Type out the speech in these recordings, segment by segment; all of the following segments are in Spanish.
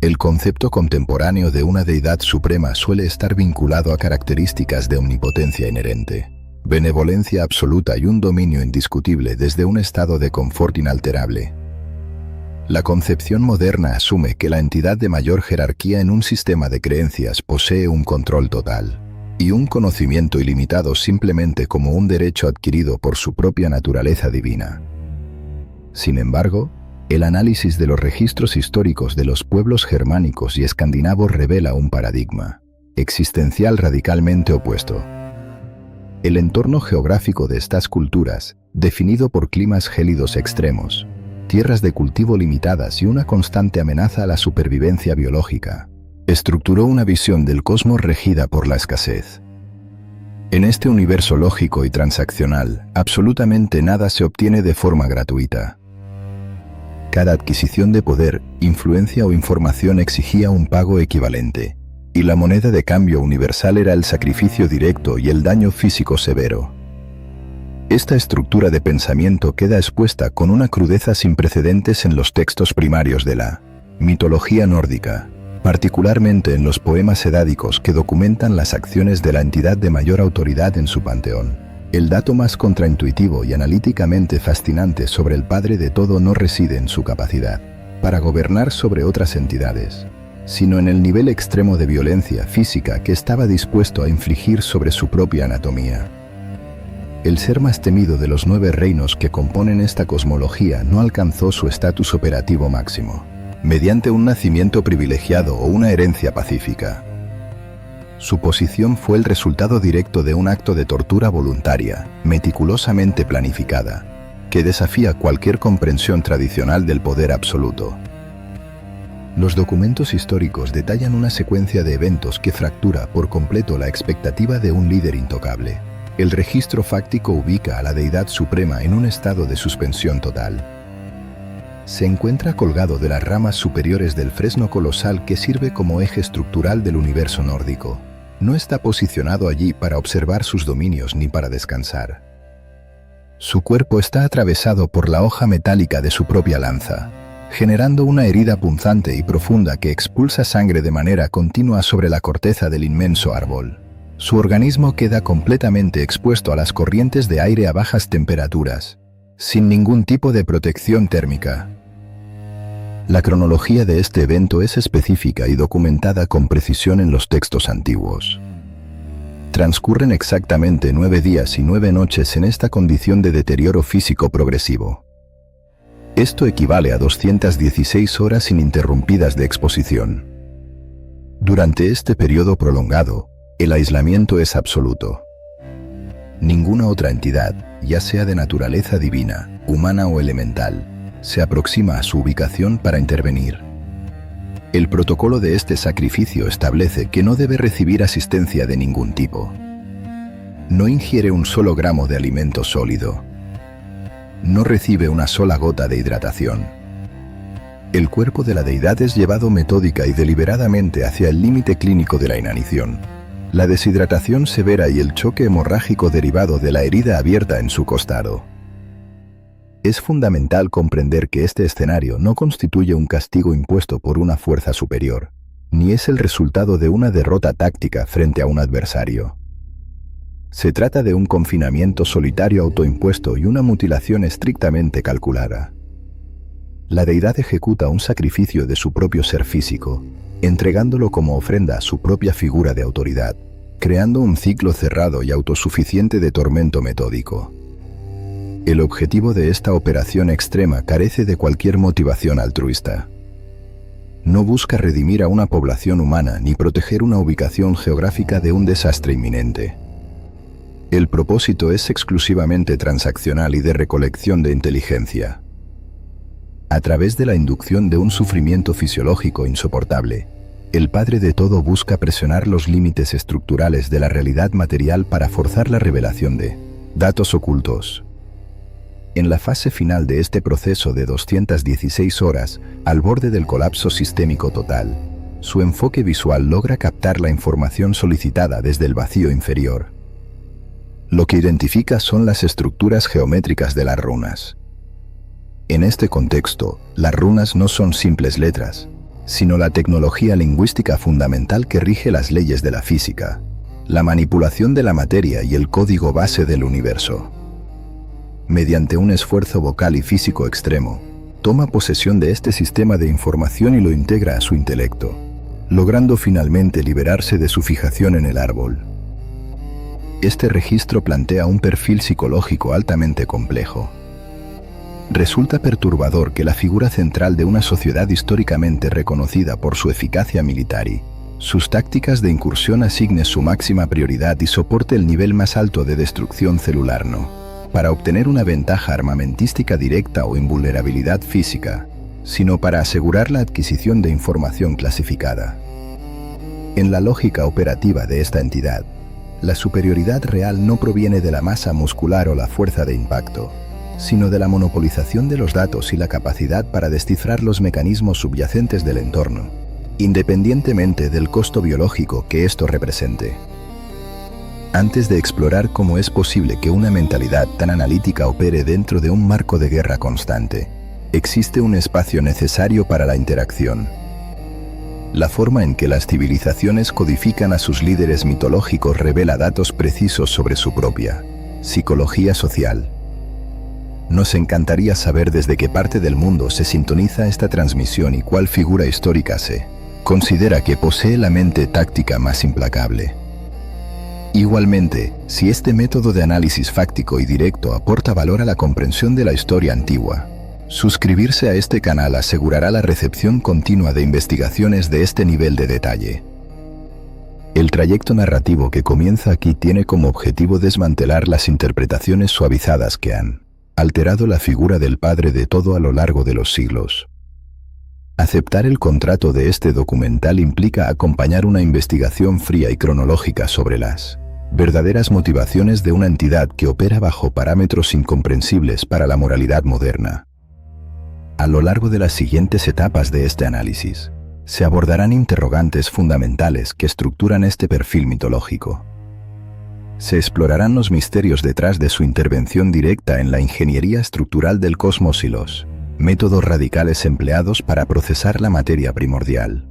El concepto contemporáneo de una deidad suprema suele estar vinculado a características de omnipotencia inherente, benevolencia absoluta y un dominio indiscutible desde un estado de confort inalterable. La concepción moderna asume que la entidad de mayor jerarquía en un sistema de creencias posee un control total y un conocimiento ilimitado simplemente como un derecho adquirido por su propia naturaleza divina. Sin embargo, el análisis de los registros históricos de los pueblos germánicos y escandinavos revela un paradigma existencial radicalmente opuesto. El entorno geográfico de estas culturas, definido por climas gélidos extremos, tierras de cultivo limitadas y una constante amenaza a la supervivencia biológica, estructuró una visión del cosmos regida por la escasez. En este universo lógico y transaccional, absolutamente nada se obtiene de forma gratuita. Cada adquisición de poder, influencia o información exigía un pago equivalente, y la moneda de cambio universal era el sacrificio directo y el daño físico severo. Esta estructura de pensamiento queda expuesta con una crudeza sin precedentes en los textos primarios de la mitología nórdica, particularmente en los poemas edádicos que documentan las acciones de la entidad de mayor autoridad en su panteón. El dato más contraintuitivo y analíticamente fascinante sobre el Padre de todo no reside en su capacidad para gobernar sobre otras entidades, sino en el nivel extremo de violencia física que estaba dispuesto a infligir sobre su propia anatomía. El ser más temido de los 9 reinos que componen esta cosmología no alcanzó su estatus operativo máximo, mediante un nacimiento privilegiado o una herencia pacífica. Su posición fue el resultado directo de un acto de tortura voluntaria, meticulosamente planificada, que desafía cualquier comprensión tradicional del poder absoluto. Los documentos históricos detallan una secuencia de eventos que fractura por completo la expectativa de un líder intocable. El registro fáctico ubica a la deidad suprema en un estado de suspensión total. Se encuentra colgado de las ramas superiores del fresno colosal que sirve como eje estructural del universo nórdico. No está posicionado allí para observar sus dominios ni para descansar. Su cuerpo está atravesado por la hoja metálica de su propia lanza, generando una herida punzante y profunda que expulsa sangre de manera continua sobre la corteza del inmenso árbol. Su organismo queda completamente expuesto a las corrientes de aire a bajas temperaturas, sin ningún tipo de protección térmica. La cronología de este evento es específica y documentada con precisión en los textos antiguos. Transcurren exactamente 9 días y 9 noches en esta condición de deterioro físico progresivo. Esto equivale a 216 horas ininterrumpidas de exposición. Durante este periodo prolongado, el aislamiento es absoluto. Ninguna otra entidad, ya sea de naturaleza divina, humana o elemental, se aproxima a su ubicación para intervenir. El protocolo de este sacrificio establece que no debe recibir asistencia de ningún tipo. No ingiere un solo gramo de alimento sólido. No recibe una sola gota de hidratación. El cuerpo de la deidad es llevado metódica y deliberadamente hacia el límite clínico de la inanición, la deshidratación severa y el choque hemorrágico derivado de la herida abierta en su costado. Es fundamental comprender que este escenario no constituye un castigo impuesto por una fuerza superior, ni es el resultado de una derrota táctica frente a un adversario. Se trata de un confinamiento solitario autoimpuesto y una mutilación estrictamente calculada. La deidad ejecuta un sacrificio de su propio ser físico, entregándolo como ofrenda a su propia figura de autoridad, creando un ciclo cerrado y autosuficiente de tormento metódico. El objetivo de esta operación extrema carece de cualquier motivación altruista. No busca redimir a una población humana ni proteger una ubicación geográfica de un desastre inminente. El propósito es exclusivamente transaccional y de recolección de inteligencia. A través de la inducción de un sufrimiento fisiológico insoportable, el Padre de todo busca presionar los límites estructurales de la realidad material para forzar la revelación de datos ocultos. En la fase final de este proceso de 216 horas, al borde del colapso sistémico total, su enfoque visual logra captar la información solicitada desde el vacío inferior. Lo que identifica son las estructuras geométricas de las runas. En este contexto, las runas no son simples letras, sino la tecnología lingüística fundamental que rige las leyes de la física, la manipulación de la materia y el código base del universo. Mediante un esfuerzo vocal y físico extremo, toma posesión de este sistema de información y lo integra a su intelecto, logrando finalmente liberarse de su fijación en el árbol. Este registro plantea un perfil psicológico altamente complejo. Resulta perturbador que la figura central de una sociedad históricamente reconocida por su eficacia militar y sus tácticas de incursión asigne su máxima prioridad y soporte el nivel más alto de destrucción celular no para obtener una ventaja armamentística directa o invulnerabilidad física, sino para asegurar la adquisición de información clasificada. En la lógica operativa de esta entidad, la superioridad real no proviene de la masa muscular o la fuerza de impacto, sino de la monopolización de los datos y la capacidad para descifrar los mecanismos subyacentes del entorno, independientemente del costo biológico que esto represente. Antes de explorar cómo es posible que una mentalidad tan analítica opere dentro de un marco de guerra constante, existe un espacio necesario para la interacción. La forma en que las civilizaciones codifican a sus líderes mitológicos revela datos precisos sobre su propia psicología social. Nos encantaría saber desde qué parte del mundo se sintoniza esta transmisión y cuál figura histórica se considera que posee la mente táctica más implacable. Igualmente, si este método de análisis fáctico y directo aporta valor a la comprensión de la historia antigua, suscribirse a este canal asegurará la recepción continua de investigaciones de este nivel de detalle. El trayecto narrativo que comienza aquí tiene como objetivo desmantelar las interpretaciones suavizadas que han alterado la figura del Padre de todo a lo largo de los siglos. Aceptar el contrato de este documental implica acompañar una investigación fría y cronológica sobre las verdaderas motivaciones de una entidad que opera bajo parámetros incomprensibles para la moralidad moderna. A lo largo de las siguientes etapas de este análisis, se abordarán interrogantes fundamentales que estructuran este perfil mitológico. Se explorarán los misterios detrás de su intervención directa en la ingeniería estructural del cosmos y los métodos radicales empleados para procesar la materia primordial.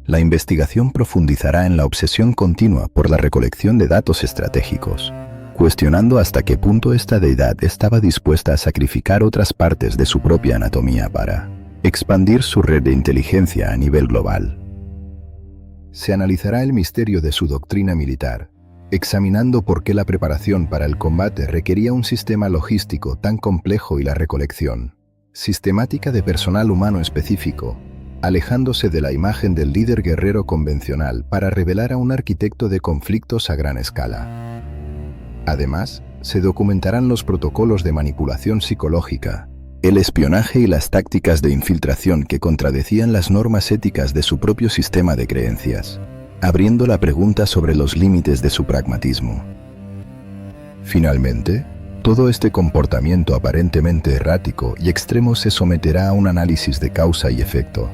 La investigación profundizará en la obsesión continua por la recolección de datos estratégicos, cuestionando hasta qué punto esta deidad estaba dispuesta a sacrificar otras partes de su propia anatomía para expandir su red de inteligencia a nivel global. Se analizará el misterio de su doctrina militar, examinando por qué la preparación para el combate requería un sistema logístico tan complejo y la recolección sistemática de personal humano específico, alejándose de la imagen del líder guerrero convencional para revelar a un arquitecto de conflictos a gran escala. Además, se documentarán los protocolos de manipulación psicológica, el espionaje y las tácticas de infiltración que contradecían las normas éticas de su propio sistema de creencias, abriendo la pregunta sobre los límites de su pragmatismo. Finalmente, todo este comportamiento aparentemente errático y extremo se someterá a un análisis de causa y efecto.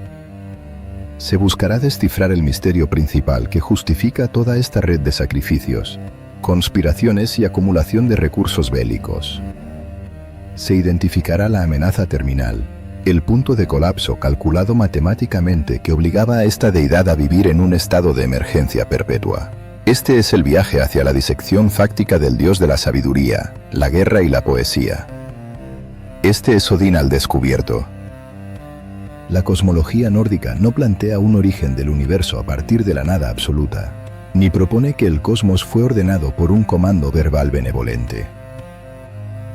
Se buscará descifrar el misterio principal que justifica toda esta red de sacrificios, conspiraciones y acumulación de recursos bélicos. Se identificará la amenaza terminal, el punto de colapso calculado matemáticamente que obligaba a esta deidad a vivir en un estado de emergencia perpetua. Este es el viaje hacia la disección fáctica del dios de la sabiduría, la guerra y la poesía. Este es Odín al descubierto. La cosmología nórdica no plantea un origen del universo a partir de la nada absoluta, ni propone que el cosmos fue ordenado por un comando verbal benevolente.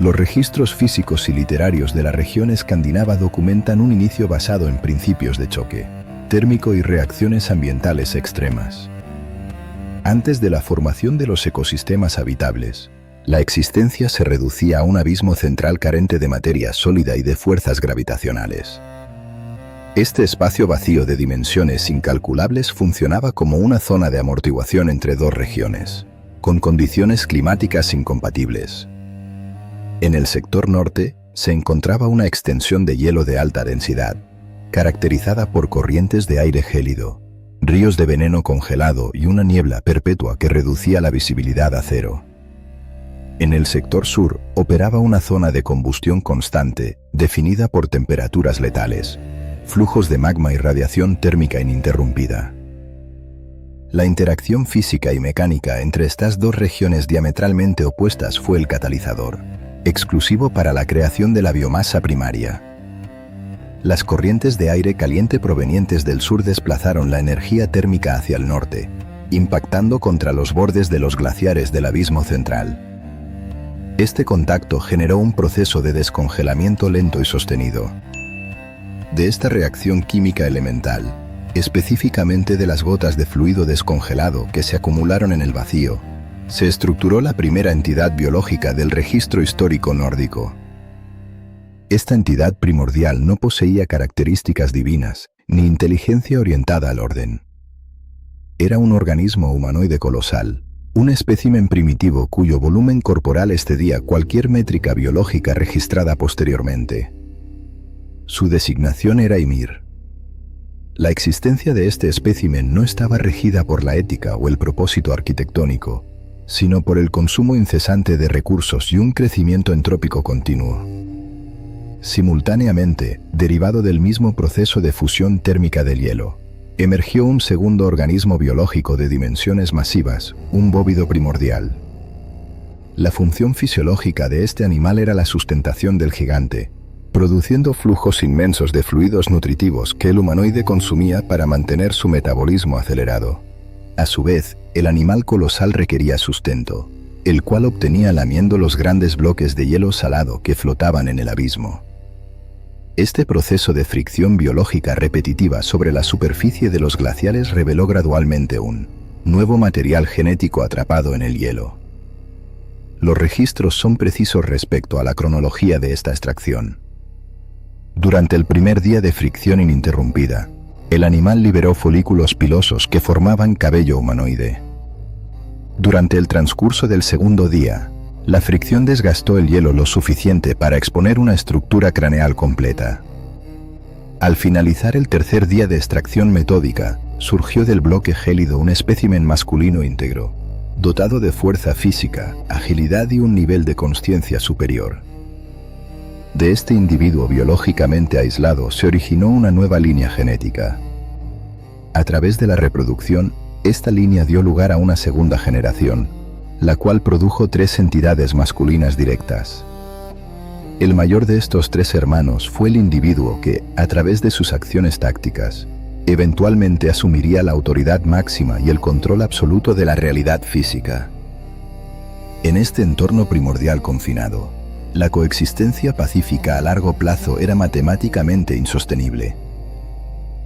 Los registros físicos y literarios de la región escandinava documentan un inicio basado en principios de choque térmico y reacciones ambientales extremas. Antes de la formación de los ecosistemas habitables, la existencia se reducía a un abismo central carente de materia sólida y de fuerzas gravitacionales. Este espacio vacío de dimensiones incalculables funcionaba como una zona de amortiguación entre dos regiones, con condiciones climáticas incompatibles. En el sector norte se encontraba una extensión de hielo de alta densidad, caracterizada por corrientes de aire gélido, ríos de veneno congelado y una niebla perpetua que reducía la visibilidad a cero. En el sector sur operaba una zona de combustión constante, definida por temperaturas letales, flujos de magma y radiación térmica ininterrumpida. La interacción física y mecánica entre estas dos regiones diametralmente opuestas fue el catalizador, exclusivo para la creación de la biomasa primaria. Las corrientes de aire caliente provenientes del sur desplazaron la energía térmica hacia el norte, impactando contra los bordes de los glaciares del abismo central. Este contacto generó un proceso de descongelamiento lento y sostenido. De esta reacción química elemental, específicamente de las gotas de fluido descongelado que se acumularon en el vacío, se estructuró la primera entidad biológica del registro histórico nórdico. Esta entidad primordial no poseía características divinas, ni inteligencia orientada al orden. Era un organismo humanoide colosal, un espécimen primitivo cuyo volumen corporal excedía cualquier métrica biológica registrada posteriormente. Su designación era Ymir. La existencia de este espécimen no estaba regida por la ética o el propósito arquitectónico, sino por el consumo incesante de recursos y un crecimiento entrópico continuo. Simultáneamente, derivado del mismo proceso de fusión térmica del hielo, emergió un segundo organismo biológico de dimensiones masivas, un bóvido primordial. La función fisiológica de este animal era la sustentación del gigante, produciendo flujos inmensos de fluidos nutritivos que el humanoide consumía para mantener su metabolismo acelerado. A su vez, el animal colosal requería sustento, el cual obtenía lamiendo los grandes bloques de hielo salado que flotaban en el abismo. Este proceso de fricción biológica repetitiva sobre la superficie de los glaciares reveló gradualmente un nuevo material genético atrapado en el hielo. Los registros son precisos respecto a la cronología de esta extracción. Durante el primer día de fricción ininterrumpida, el animal liberó folículos pilosos que formaban cabello humanoide. Durante el transcurso del segundo día, la fricción desgastó el hielo lo suficiente para exponer una estructura craneal completa. Al finalizar el tercer día de extracción metódica, surgió del bloque gélido un espécimen masculino íntegro, dotado de fuerza física, agilidad y un nivel de consciencia superior. De este individuo biológicamente aislado se originó una nueva línea genética. A través de la reproducción, esta línea dio lugar a una segunda generación, la cual produjo 3 entidades masculinas directas. El mayor de estos 3 hermanos fue el individuo que, a través de sus acciones tácticas, eventualmente asumiría la autoridad máxima y el control absoluto de la realidad física. En este entorno primordial confinado, la coexistencia pacífica a largo plazo era matemáticamente insostenible.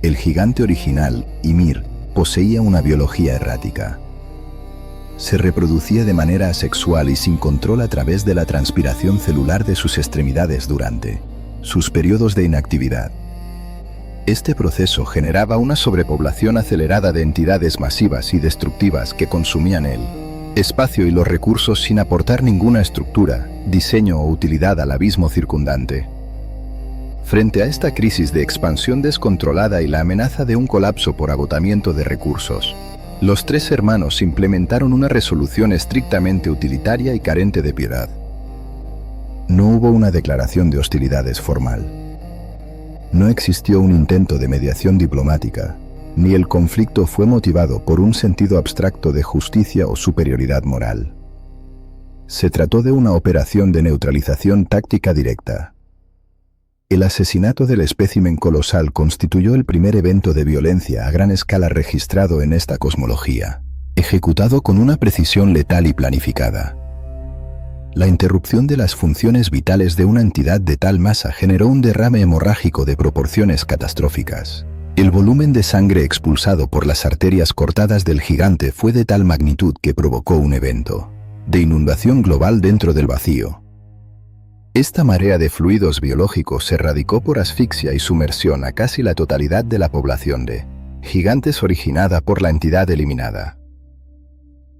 El gigante original, Ymir, poseía una biología errática. Se reproducía de manera asexual y sin control a través de la transpiración celular de sus extremidades durante sus periodos de inactividad. Este proceso generaba una sobrepoblación acelerada de entidades masivas y destructivas que consumían el espacio y los recursos sin aportar ninguna estructura, diseño o utilidad al abismo circundante. Frente a esta crisis de expansión descontrolada y la amenaza de un colapso por agotamiento de recursos, los 3 hermanos implementaron una resolución estrictamente utilitaria y carente de piedad. No hubo una declaración de hostilidades formal. No existió un intento de mediación diplomática, ni el conflicto fue motivado por un sentido abstracto de justicia o superioridad moral. Se trató de una operación de neutralización táctica directa. El asesinato del espécimen colosal constituyó el primer evento de violencia a gran escala registrado en esta cosmología, ejecutado con una precisión letal y planificada. La interrupción de las funciones vitales de una entidad de tal masa generó un derrame hemorrágico de proporciones catastróficas. El volumen de sangre expulsado por las arterias cortadas del gigante fue de tal magnitud que provocó un evento de inundación global dentro del vacío. Esta marea de fluidos biológicos se radicó por asfixia y sumersión a casi la totalidad de la población de gigantes originada por la entidad eliminada.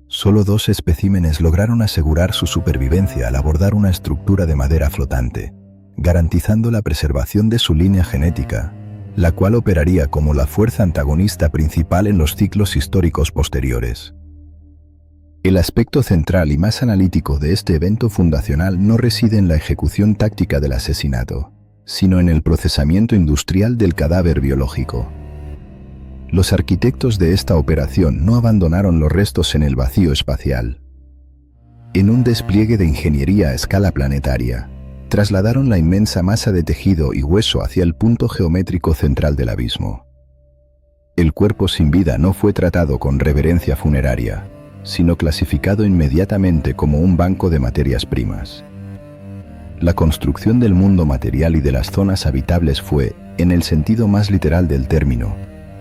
Solo 2 especímenes lograron asegurar su supervivencia al abordar una estructura de madera flotante, garantizando la preservación de su línea genética, la cual operaría como la fuerza antagonista principal en los ciclos históricos posteriores. El aspecto central y más analítico de este evento fundacional no reside en la ejecución táctica del asesinato, sino en el procesamiento industrial del cadáver biológico. Los arquitectos de esta operación no abandonaron los restos en el vacío espacial. En un despliegue de ingeniería a escala planetaria, trasladaron la inmensa masa de tejido y hueso hacia el punto geométrico central del abismo. El cuerpo sin vida no fue tratado con reverencia funeraria, sino clasificado inmediatamente como un banco de materias primas. La construcción del mundo material y de las zonas habitables fue, en el sentido más literal del término,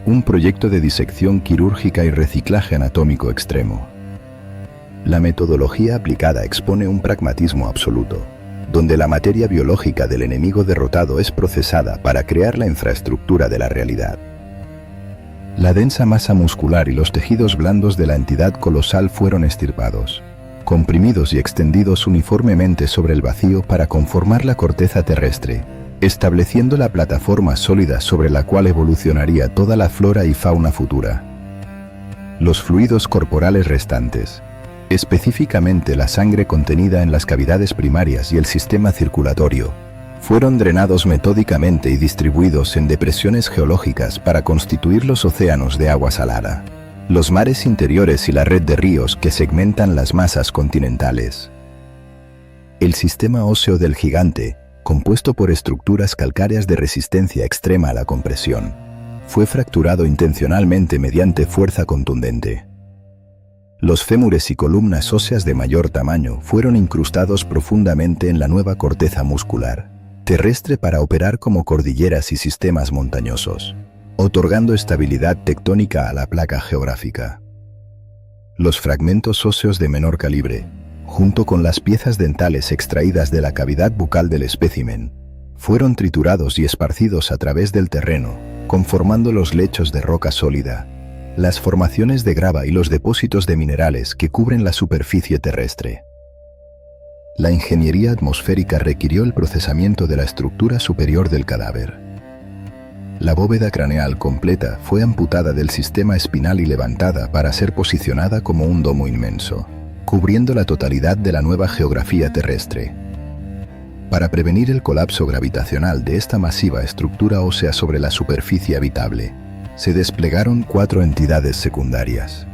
un proyecto de disección quirúrgica y reciclaje anatómico extremo. La metodología aplicada expone un pragmatismo absoluto, donde la materia biológica del enemigo derrotado es procesada para crear la infraestructura de la realidad. La densa masa muscular y los tejidos blandos de la entidad colosal fueron extirpados, comprimidos y extendidos uniformemente sobre el vacío para conformar la corteza terrestre, estableciendo la plataforma sólida sobre la cual evolucionaría toda la flora y fauna futura. Los fluidos corporales restantes, específicamente la sangre contenida en las cavidades primarias y el sistema circulatorio, fueron drenados metódicamente y distribuidos en depresiones geológicas para constituir los océanos de agua salada, los mares interiores y la red de ríos que segmentan las masas continentales. El sistema óseo del gigante, compuesto por estructuras calcáreas de resistencia extrema a la compresión, fue fracturado intencionalmente mediante fuerza contundente. Los fémures y columnas óseas de mayor tamaño fueron incrustados profundamente en la nueva corteza muscular terrestre para operar como cordilleras y sistemas montañosos, otorgando estabilidad tectónica a la placa geográfica. Los fragmentos óseos de menor calibre, junto con las piezas dentales extraídas de la cavidad bucal del espécimen, fueron triturados y esparcidos a través del terreno, conformando los lechos de roca sólida, las formaciones de grava y los depósitos de minerales que cubren la superficie terrestre. La ingeniería atmosférica requirió el procesamiento de la estructura superior del cadáver. La bóveda craneal completa fue amputada del sistema espinal y levantada para ser posicionada como un domo inmenso, cubriendo la totalidad de la nueva geografía terrestre. Para prevenir el colapso gravitacional de esta masiva estructura ósea sobre la superficie habitable, se desplegaron 4 entidades secundarias.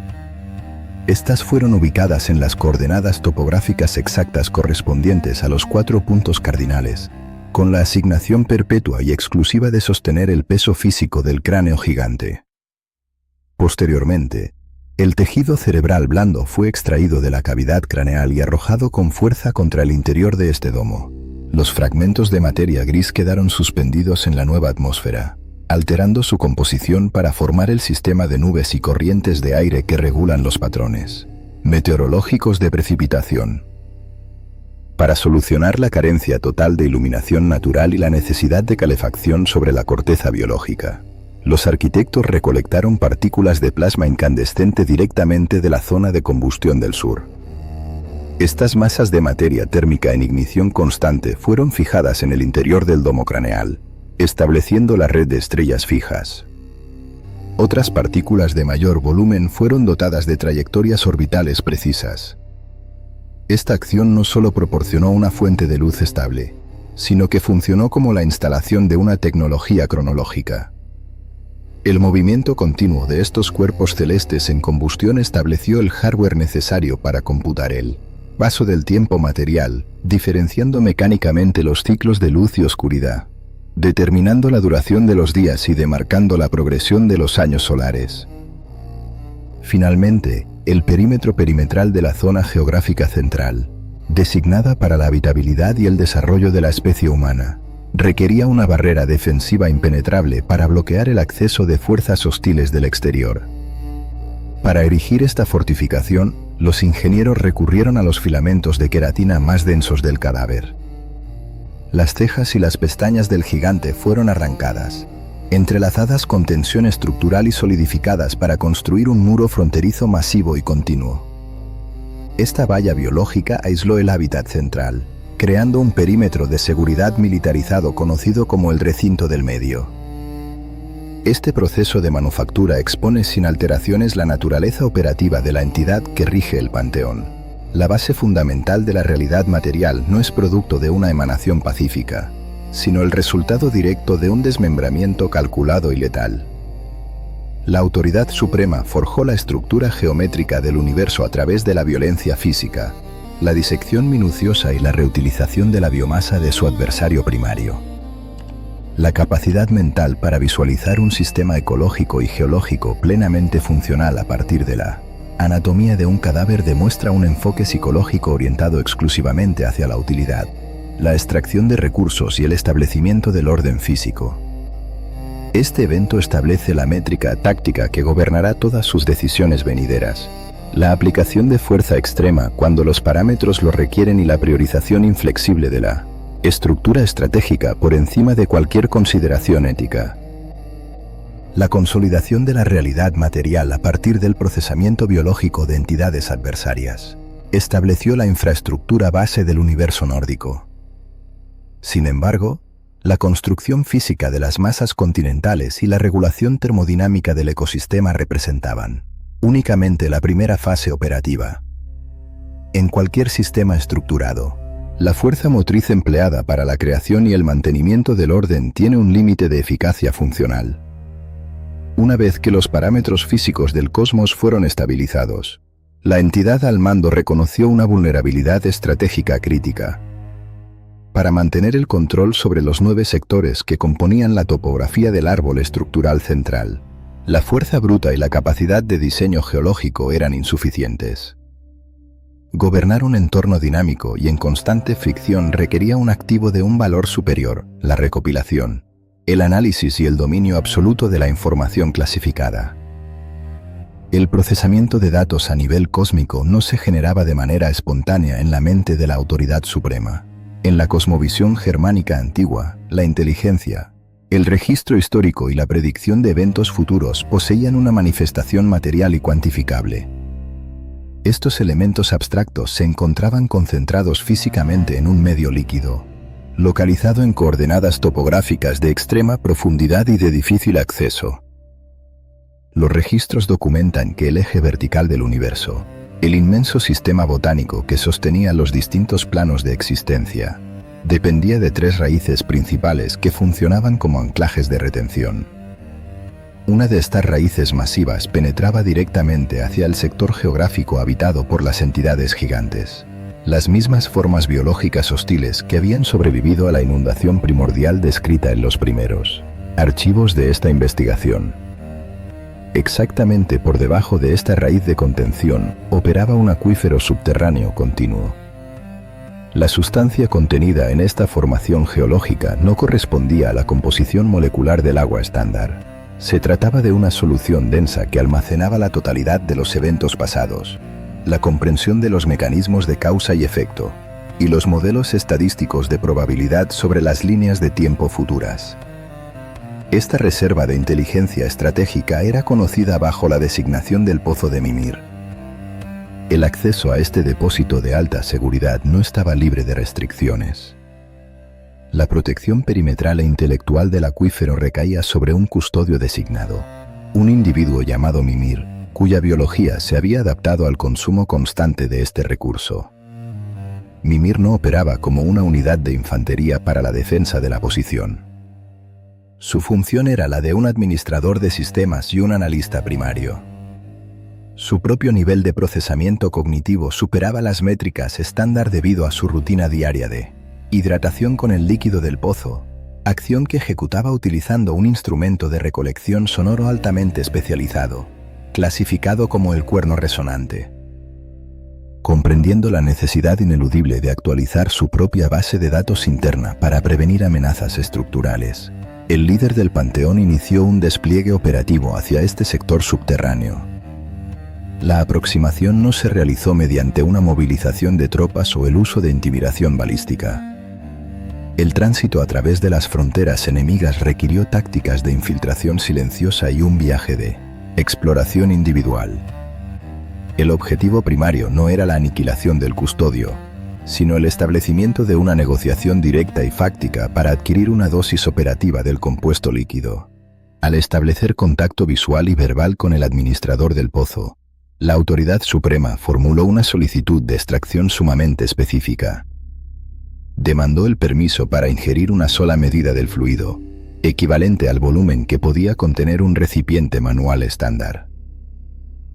Estas fueron ubicadas en las coordenadas topográficas exactas correspondientes a los 4 puntos cardinales, con la asignación perpetua y exclusiva de sostener el peso físico del cráneo gigante. Posteriormente, el tejido cerebral blando fue extraído de la cavidad craneal y arrojado con fuerza contra el interior de este domo. Los fragmentos de materia gris quedaron suspendidos en la nueva atmósfera, alterando su composición para formar el sistema de nubes y corrientes de aire que regulan los patrones meteorológicos de precipitación. Para solucionar la carencia total de iluminación natural y la necesidad de calefacción sobre la corteza biológica, los arquitectos recolectaron partículas de plasma incandescente directamente de la zona de combustión del sur. Estas masas de materia térmica en ignición constante fueron fijadas en el interior del domo craneal, estableciendo la red de estrellas fijas. Otras partículas de mayor volumen fueron dotadas de trayectorias orbitales precisas. Esta acción no solo proporcionó una fuente de luz estable, sino que funcionó como la instalación de una tecnología cronológica. El movimiento continuo de estos cuerpos celestes en combustión estableció el hardware necesario para computar el paso del tiempo material, diferenciando mecánicamente los ciclos de luz y oscuridad, determinando la duración de los días y demarcando la progresión de los años solares. Finalmente, el perímetro perimetral de la zona geográfica central, designada para la habitabilidad y el desarrollo de la especie humana, requería una barrera defensiva impenetrable para bloquear el acceso de fuerzas hostiles del exterior. Para erigir esta fortificación, los ingenieros recurrieron a los filamentos de queratina más densos del cadáver. Las cejas y las pestañas del gigante fueron arrancadas, entrelazadas con tensión estructural y solidificadas para construir un muro fronterizo masivo y continuo. Esta valla biológica aisló el hábitat central, creando un perímetro de seguridad militarizado conocido como el recinto del medio. Este proceso de manufactura expone sin alteraciones la naturaleza operativa de la entidad que rige el panteón. La base fundamental de la realidad material no es producto de una emanación pacífica, sino el resultado directo de un desmembramiento calculado y letal. La autoridad suprema forjó la estructura geométrica del universo a través de la violencia física, la disección minuciosa y la reutilización de la biomasa de su adversario primario. La capacidad mental para visualizar un sistema ecológico y geológico plenamente funcional a partir de la anatomía de un cadáver demuestra un enfoque psicológico orientado exclusivamente hacia la utilidad, la extracción de recursos y el establecimiento del orden físico. Este evento establece la métrica táctica que gobernará todas sus decisiones venideras. La aplicación de fuerza extrema cuando los parámetros lo requieren y la priorización inflexible de la estructura estratégica por encima de cualquier consideración ética. La consolidación de la realidad material a partir del procesamiento biológico de entidades adversarias estableció la infraestructura base del universo nórdico. Sin embargo, la construcción física de las masas continentales y la regulación termodinámica del ecosistema representaban únicamente la primera fase operativa. En cualquier sistema estructurado, la fuerza motriz empleada para la creación y el mantenimiento del orden tiene un límite de eficacia funcional. Una vez que los parámetros físicos del cosmos fueron estabilizados, la entidad al mando reconoció una vulnerabilidad estratégica crítica. Para mantener el control sobre los 9 sectores que componían la topografía del árbol estructural central, la fuerza bruta y la capacidad de diseño geológico eran insuficientes. Gobernar un entorno dinámico y en constante fricción requería un activo de un valor superior, la recopilación, el análisis y el dominio absoluto de la información clasificada. El procesamiento de datos a nivel cósmico no se generaba de manera espontánea en la mente de la autoridad suprema. En la cosmovisión germánica antigua, la inteligencia, el registro histórico y la predicción de eventos futuros poseían una manifestación material y cuantificable. Estos elementos abstractos se encontraban concentrados físicamente en un medio líquido, localizado en coordenadas topográficas de extrema profundidad y de difícil acceso. Los registros documentan que el eje vertical del universo, el inmenso sistema botánico que sostenía los distintos planos de existencia, dependía de 3 raíces principales que funcionaban como anclajes de retención. Una de estas raíces masivas penetraba directamente hacia el sector geográfico habitado por las entidades gigantes, las mismas formas biológicas hostiles que habían sobrevivido a la inundación primordial descrita en los primeros archivos de esta investigación. Exactamente por debajo de esta raíz de contención operaba un acuífero subterráneo continuo. La sustancia contenida en esta formación geológica no correspondía a la composición molecular del agua estándar. Se trataba de una solución densa que almacenaba la totalidad de los eventos pasados, la comprensión de los mecanismos de causa y efecto, y los modelos estadísticos de probabilidad sobre las líneas de tiempo futuras. Esta reserva de inteligencia estratégica era conocida bajo la designación del Pozo de Mimir. El acceso a este depósito de alta seguridad no estaba libre de restricciones. La protección perimetral e intelectual del acuífero recaía sobre un custodio designado, un individuo llamado Mimir, cuya biología se había adaptado al consumo constante de este recurso. Mimir no operaba como una unidad de infantería para la defensa de la posición. Su función era la de un administrador de sistemas y un analista primario. Su propio nivel de procesamiento cognitivo superaba las métricas estándar debido a su rutina diaria de hidratación con el líquido del pozo, acción que ejecutaba utilizando un instrumento de recolección sonoro altamente especializado, clasificado como el cuerno resonante. Comprendiendo la necesidad ineludible de actualizar su propia base de datos interna para prevenir amenazas estructurales, el líder del Panteón inició un despliegue operativo hacia este sector subterráneo. La aproximación no se realizó mediante una movilización de tropas o el uso de intimidación balística. El tránsito a través de las fronteras enemigas requirió tácticas de infiltración silenciosa y un viaje de exploración individual. El objetivo primario no era la aniquilación del custodio, sino el establecimiento de una negociación directa y fáctica para adquirir una dosis operativa del compuesto líquido. Al establecer contacto visual y verbal con el administrador del pozo, la autoridad suprema formuló una solicitud de extracción sumamente específica. demandó el permiso para ingerir una sola medida del fluido, equivalente al volumen que podía contener un recipiente manual estándar.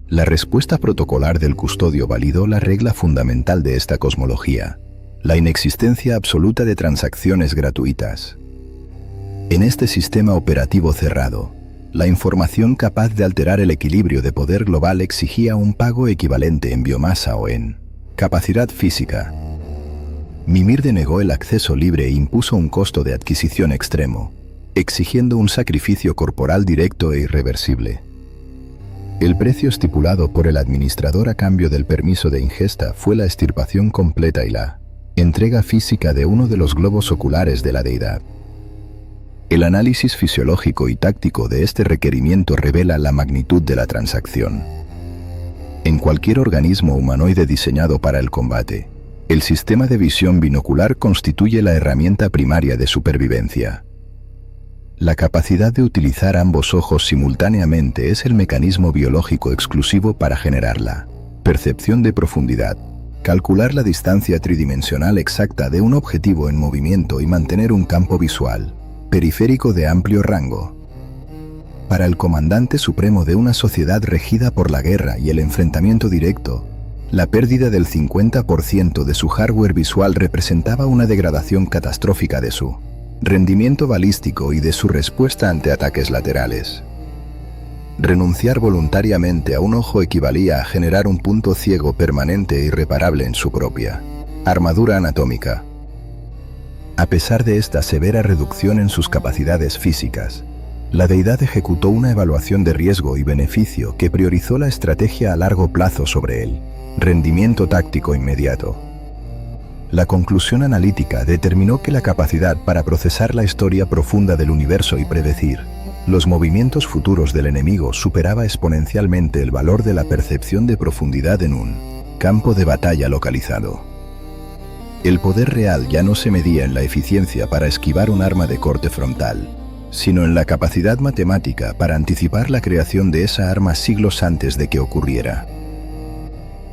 La respuesta protocolar del custodio validó la regla fundamental de esta cosmología, la inexistencia absoluta de transacciones gratuitas. En este sistema operativo cerrado, la información capaz de alterar el equilibrio de poder global exigía un pago equivalente en biomasa o en capacidad física. Mimir denegó el acceso libre e impuso un costo de adquisición extremo, exigiendo un sacrificio corporal directo e irreversible. El precio estipulado por el administrador a cambio del permiso de ingesta fue la extirpación completa y la entrega física de uno de los globos oculares de la deidad. El análisis fisiológico y táctico de este requerimiento revela la magnitud de la transacción. En cualquier organismo humanoide diseñado para el combate, el sistema de visión binocular constituye la herramienta primaria de supervivencia. La capacidad de utilizar ambos ojos simultáneamente es el mecanismo biológico exclusivo para generar la percepción de profundidad, calcular la distancia tridimensional exacta de un objetivo en movimiento y mantener un campo visual periférico de amplio rango. Para el comandante supremo de una sociedad regida por la guerra y el enfrentamiento directo, la pérdida del 50% de su hardware visual representaba una degradación catastrófica de su rendimiento balístico y de su respuesta ante ataques laterales. Renunciar voluntariamente a un ojo equivalía a generar un punto ciego permanente e irreparable en su propia armadura anatómica. A pesar de esta severa reducción en sus capacidades físicas, la deidad ejecutó una evaluación de riesgo y beneficio que priorizó la estrategia a largo plazo sobre el rendimiento táctico inmediato. La conclusión analítica determinó que la capacidad para procesar la historia profunda del universo y predecir los movimientos futuros del enemigo superaba exponencialmente el valor de la percepción de profundidad en un campo de batalla localizado. El poder real ya no se medía en la eficiencia para esquivar un arma de corte frontal, sino en la capacidad matemática para anticipar la creación de esa arma siglos antes de que ocurriera.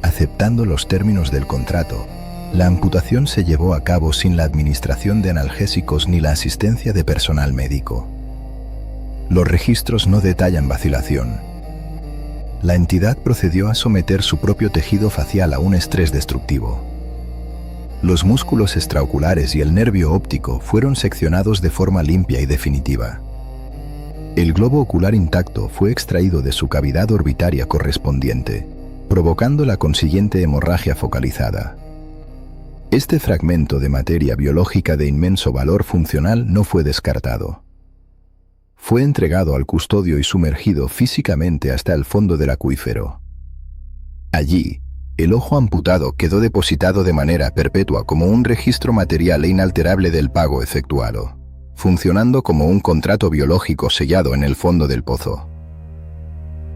Aceptando los términos del contrato, la amputación se llevó a cabo sin la administración de analgésicos ni la asistencia de personal médico. Los registros no detallan vacilación. La entidad procedió a someter su propio tejido facial a un estrés destructivo. Los músculos extraoculares y el nervio óptico fueron seccionados de forma limpia y definitiva. El globo ocular intacto fue extraído de su cavidad orbitaria correspondiente, provocando la consiguiente hemorragia focalizada. Este fragmento de materia biológica de inmenso valor funcional no fue descartado. Fue entregado al custodio y sumergido físicamente hasta el fondo del acuífero. Allí, el ojo amputado quedó depositado de manera perpetua como un registro material e inalterable del pago efectuado, funcionando como un contrato biológico sellado en el fondo del pozo.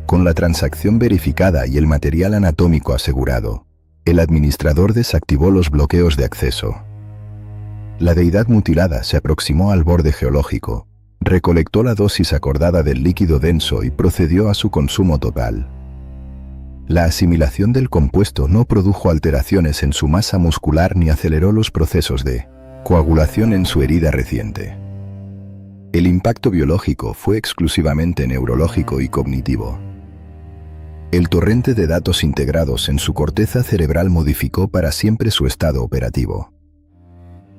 Con la transacción verificada y el material anatómico asegurado, el administrador desactivó los bloqueos de acceso. La deidad mutilada se aproximó al borde geológico, recolectó la dosis acordada del líquido denso y procedió a su consumo total. La asimilación del compuesto no produjo alteraciones en su masa muscular ni aceleró los procesos de coagulación en su herida reciente. El impacto biológico fue exclusivamente neurológico y cognitivo. El torrente de datos integrados en su corteza cerebral modificó para siempre su estado operativo.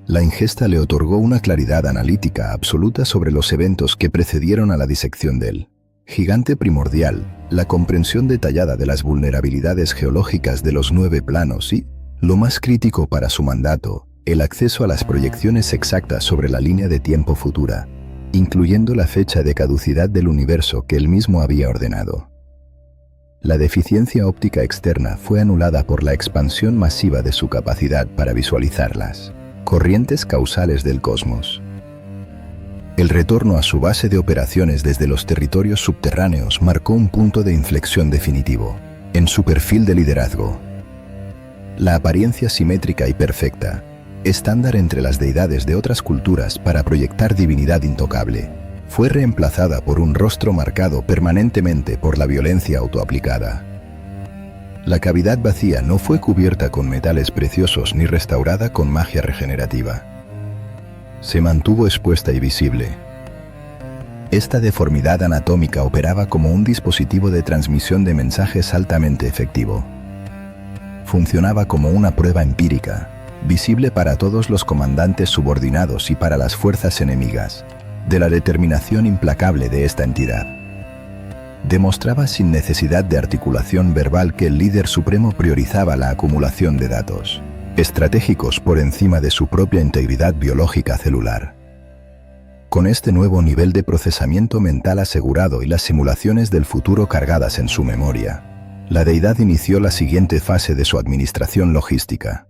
La ingesta le otorgó una claridad analítica absoluta sobre los eventos que precedieron a la disección del gigante primordial, la comprensión detallada de las vulnerabilidades geológicas de los 9 planos y, lo más crítico para su mandato, el acceso a las proyecciones exactas sobre la línea de tiempo futura, incluyendo la fecha de caducidad del universo que él mismo había ordenado. La deficiencia óptica externa fue anulada por la expansión masiva de su capacidad para visualizar las corrientes causales del cosmos. El retorno a su base de operaciones desde los territorios subterráneos marcó un punto de inflexión definitivo en su perfil de liderazgo. La apariencia simétrica y perfecta, estándar entre las deidades de otras culturas para proyectar divinidad intocable, fue reemplazada por un rostro marcado permanentemente por la violencia autoaplicada. La cavidad vacía no fue cubierta con metales preciosos ni restaurada con magia regenerativa. Se mantuvo expuesta y visible. Esta deformidad anatómica operaba como un dispositivo de transmisión de mensajes altamente efectivo. Funcionaba como una prueba empírica, visible para todos los comandantes subordinados y para las fuerzas enemigas, de la determinación implacable de esta entidad. Demostraba sin necesidad de articulación verbal que el líder supremo priorizaba la acumulación de datos estratégicos por encima de su propia integridad biológica celular. Con este nuevo nivel de procesamiento mental asegurado y las simulaciones del futuro cargadas en su memoria, la deidad inició la siguiente fase de su administración logística.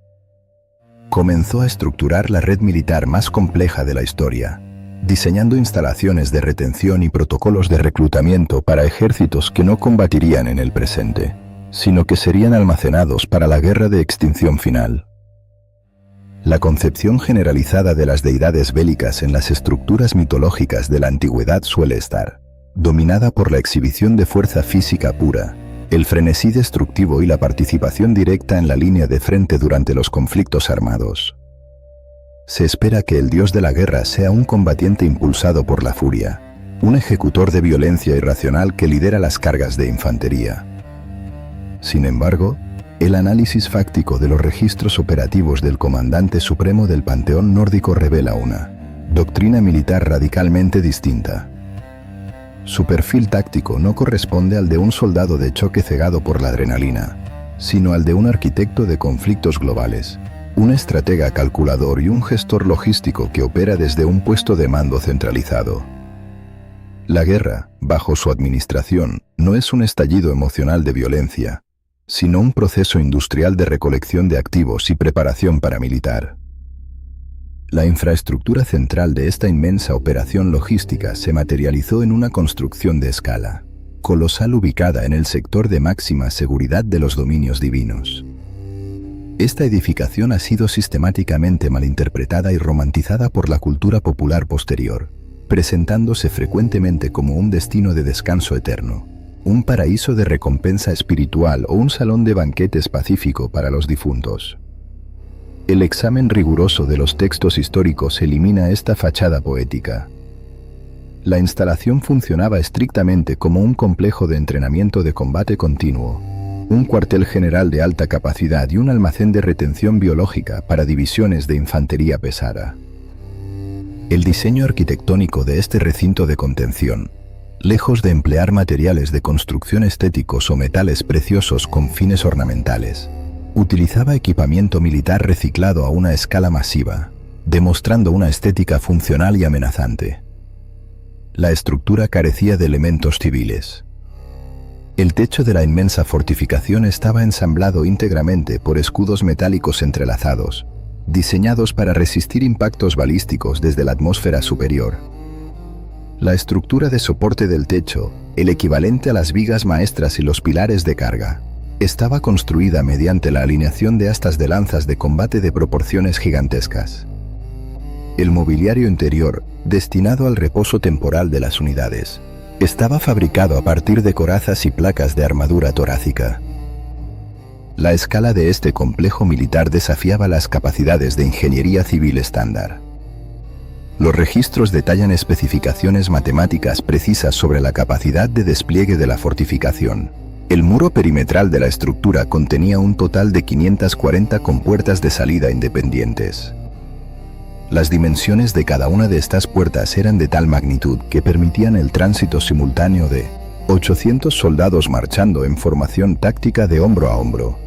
Comenzó a estructurar la red militar más compleja de la historia, diseñando instalaciones de retención y protocolos de reclutamiento para ejércitos que no combatirían en el presente, sino que serían almacenados para la guerra de extinción final. La concepción generalizada de las deidades bélicas en las estructuras mitológicas de la antigüedad suele estar dominada por la exhibición de fuerza física pura, el frenesí destructivo y la participación directa en la línea de frente durante los conflictos armados. Se espera que el dios de la guerra sea un combatiente impulsado por la furia, un ejecutor de violencia irracional que lidera las cargas de infantería. Sin embargo, el análisis fáctico de los registros operativos del comandante supremo del panteón nórdico revela una doctrina militar radicalmente distinta. Su perfil táctico no corresponde al de un soldado de choque cegado por la adrenalina, sino al de un arquitecto de conflictos globales, un estratega calculador y un gestor logístico que opera desde un puesto de mando centralizado. La guerra, bajo su administración, no es un estallido emocional de violencia, sino un proceso industrial de recolección de activos y preparación paramilitar. La infraestructura central de esta inmensa operación logística se materializó en una construcción de escala, colosal ubicada en el sector de máxima seguridad de los dominios divinos. Esta edificación ha sido sistemáticamente malinterpretada y romantizada por la cultura popular posterior, presentándose frecuentemente como un destino de descanso eterno, un paraíso de recompensa espiritual o un salón de banquetes pacífico para los difuntos. El examen riguroso de los textos históricos elimina esta fachada poética. La instalación funcionaba estrictamente como un complejo de entrenamiento de combate continuo, un cuartel general de alta capacidad y un almacén de retención biológica para divisiones de infantería pesada. El diseño arquitectónico de este recinto de contención, lejos de emplear materiales de construcción estéticos o metales preciosos con fines ornamentales, utilizaba equipamiento militar reciclado a una escala masiva, demostrando una estética funcional y amenazante. La estructura carecía de elementos civiles. El techo de la inmensa fortificación estaba ensamblado íntegramente por escudos metálicos entrelazados, diseñados para resistir impactos balísticos desde la atmósfera superior. La estructura de soporte del techo, el equivalente a las vigas maestras y los pilares de carga, estaba construida mediante la alineación de astas de lanzas de combate de proporciones gigantescas. El mobiliario interior, destinado al reposo temporal de las unidades, estaba fabricado a partir de corazas y placas de armadura torácica. La escala de este complejo militar desafiaba las capacidades de ingeniería civil estándar. Los registros detallan especificaciones matemáticas precisas sobre la capacidad de despliegue de la fortificación. El muro perimetral de la estructura contenía un total de 540 compuertas de salida independientes. Las dimensiones de cada una de estas puertas eran de tal magnitud que permitían el tránsito simultáneo de 800 soldados marchando en formación táctica de hombro a hombro.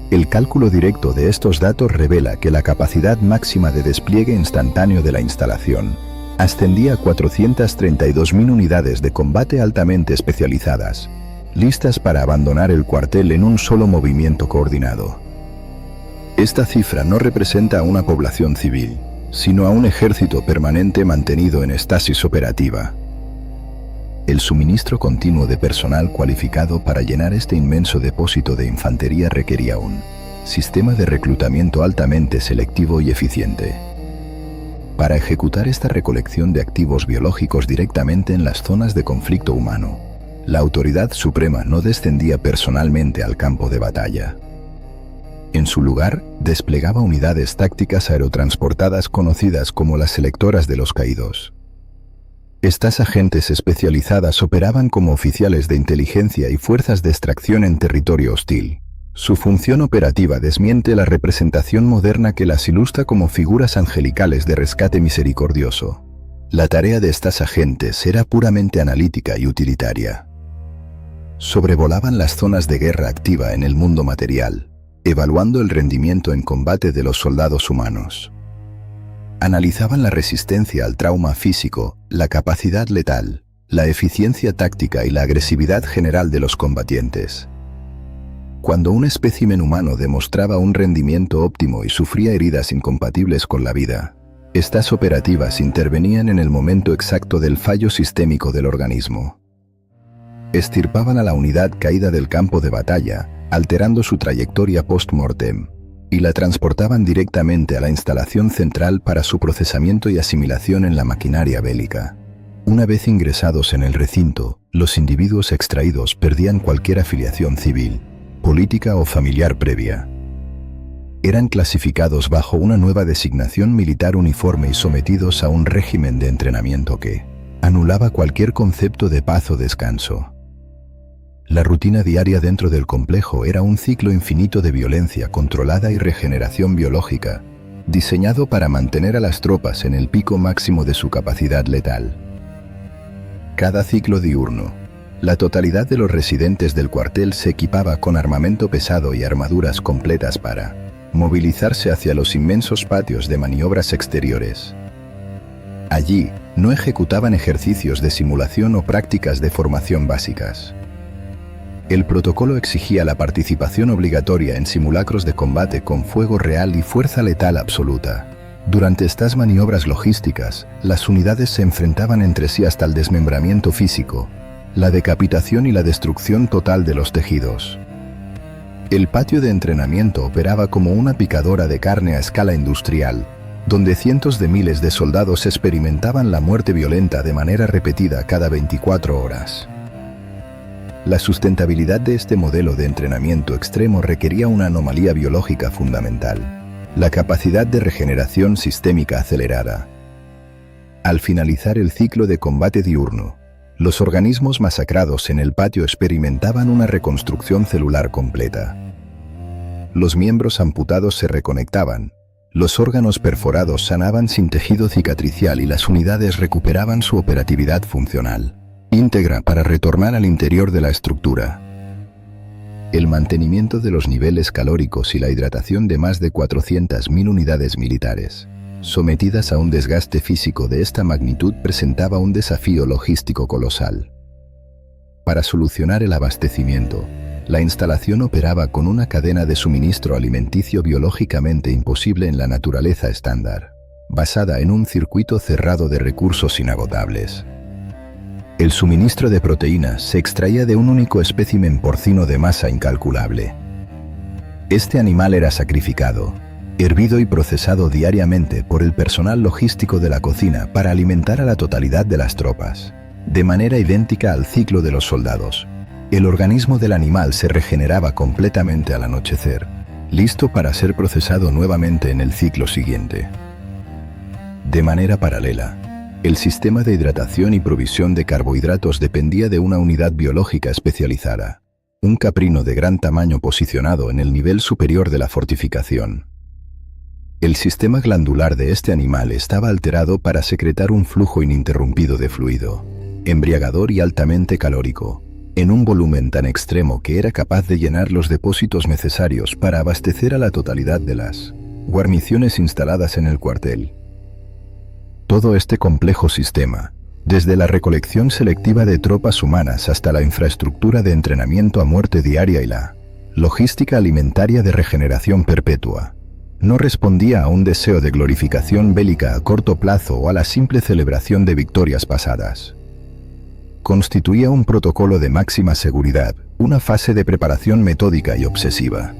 El cálculo directo de estos datos revela que la capacidad máxima de despliegue instantáneo de la instalación ascendía a 432.000 unidades de combate altamente especializadas, listas para abandonar el cuartel en un solo movimiento coordinado. Esta cifra no representa a una población civil, sino a un ejército permanente mantenido en estasis operativa. El suministro continuo de personal cualificado para llenar este inmenso depósito de infantería requería un sistema de reclutamiento altamente selectivo y eficiente. Para ejecutar esta recolección de activos biológicos directamente en las zonas de conflicto humano, La autoridad suprema no descendía personalmente al campo de batalla. En su lugar, desplegaba unidades tácticas aerotransportadas conocidas como las selectoras de los caídos. Estas agentes especializadas operaban como oficiales de inteligencia y fuerzas de extracción en territorio hostil. Su función operativa desmiente la representación moderna que las ilustra como figuras angelicales de rescate misericordioso. La tarea de estas agentes era puramente analítica y utilitaria. Sobrevolaban las zonas de guerra activa en el mundo material, evaluando el rendimiento en combate de los soldados humanos. Analizaban la resistencia al trauma físico, la capacidad letal, la eficiencia táctica y la agresividad general de los combatientes. Cuando un espécimen humano demostraba un rendimiento óptimo y sufría heridas incompatibles con la vida, estas operativas intervenían en el momento exacto del fallo sistémico del organismo. Extirpaban a la unidad caída del campo de batalla, alterando su trayectoria post-mortem, y la transportaban directamente a la instalación central para su procesamiento y asimilación en la maquinaria bélica. Una vez ingresados en el recinto, los individuos extraídos perdían cualquier afiliación civil, política o familiar previa. Eran clasificados bajo una nueva designación militar uniforme y sometidos a un régimen de entrenamiento que anulaba cualquier concepto de paz o descanso. La rutina diaria dentro del complejo era un ciclo infinito de violencia controlada y regeneración biológica, diseñado para mantener a las tropas en el pico máximo de su capacidad letal. Cada ciclo diurno, la totalidad de los residentes del cuartel se equipaba con armamento pesado y armaduras completas para movilizarse hacia los inmensos patios de maniobras exteriores. Allí, no ejecutaban ejercicios de simulación o prácticas de formación básicas. El protocolo exigía la participación obligatoria en simulacros de combate con fuego real y fuerza letal absoluta. Durante estas maniobras logísticas, las unidades se enfrentaban entre sí hasta el desmembramiento físico, la decapitación y la destrucción total de los tejidos. El patio de entrenamiento operaba como una picadora de carne a escala industrial, donde cientos de miles de soldados experimentaban la muerte violenta de manera repetida cada 24 horas. La sustentabilidad de este modelo de entrenamiento extremo requería una anomalía biológica fundamental: la capacidad de regeneración sistémica acelerada. Al finalizar el ciclo de combate diurno, los organismos masacrados en el patio experimentaban una reconstrucción celular completa. Los miembros amputados se reconectaban, los órganos perforados sanaban sin tejido cicatricial y las unidades recuperaban su operatividad funcional íntegra para retornar al interior de la estructura. El mantenimiento de los niveles calóricos y la hidratación de más de 400.000 unidades militares, sometidas a un desgaste físico de esta magnitud, presentaba un desafío logístico colosal. Para solucionar el abastecimiento, la instalación operaba con una cadena de suministro alimenticio biológicamente imposible en la naturaleza estándar, basada en un circuito cerrado de recursos inagotables. El suministro de proteínas se extraía de un único espécimen porcino de masa incalculable. Este animal era sacrificado, hervido y procesado diariamente por el personal logístico de la cocina para alimentar a la totalidad de las tropas, de manera idéntica al ciclo de los soldados. El organismo del animal se regeneraba completamente al anochecer, listo para ser procesado nuevamente en el ciclo siguiente. De manera paralela, el sistema de hidratación y provisión de carbohidratos dependía de una unidad biológica especializada, un caprino de gran tamaño posicionado en el nivel superior de la fortificación. El sistema glandular de este animal estaba alterado para secretar un flujo ininterrumpido de fluido, embriagador y altamente calórico, en un volumen tan extremo que era capaz de llenar los depósitos necesarios para abastecer a la totalidad de las guarniciones instaladas en el cuartel. Todo este complejo sistema, desde la recolección selectiva de tropas humanas hasta la infraestructura de entrenamiento a muerte diaria y la logística alimentaria de regeneración perpetua, no respondía a un deseo de glorificación bélica a corto plazo o a la simple celebración de victorias pasadas. Constituía un protocolo de máxima seguridad, una fase de preparación metódica y obsesiva.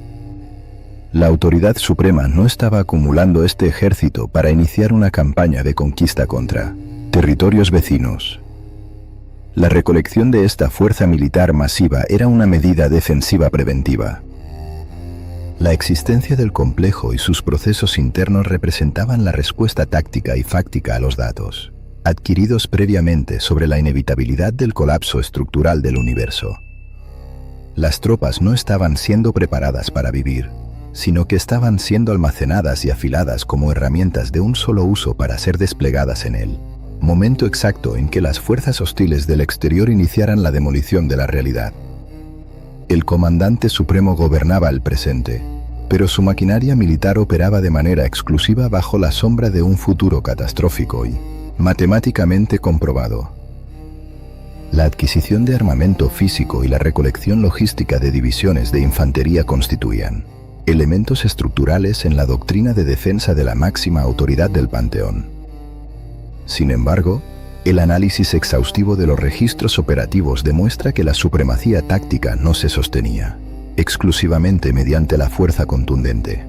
La autoridad suprema no estaba acumulando este ejército para iniciar una campaña de conquista contra territorios vecinos. La recolección de esta fuerza militar masiva era una medida defensiva preventiva. La existencia del complejo y sus procesos internos representaban la respuesta táctica y fáctica a los datos, adquiridos previamente sobre la inevitabilidad del colapso estructural del universo. Las tropas no estaban siendo preparadas para vivir, sino que estaban siendo almacenadas y afiladas como herramientas de un solo uso para ser desplegadas en él. Momento exacto en que las fuerzas hostiles del exterior iniciaran la demolición de la realidad. El comandante supremo gobernaba el presente, pero su maquinaria militar operaba de manera exclusiva bajo la sombra de un futuro catastrófico y matemáticamente comprobado. La adquisición de armamento físico y la recolección logística de divisiones de infantería constituían elementos estructurales en la doctrina de defensa de la máxima autoridad del Panteón. Sin embargo, el análisis exhaustivo de los registros operativos demuestra que la supremacía táctica no se sostenía exclusivamente mediante la fuerza contundente.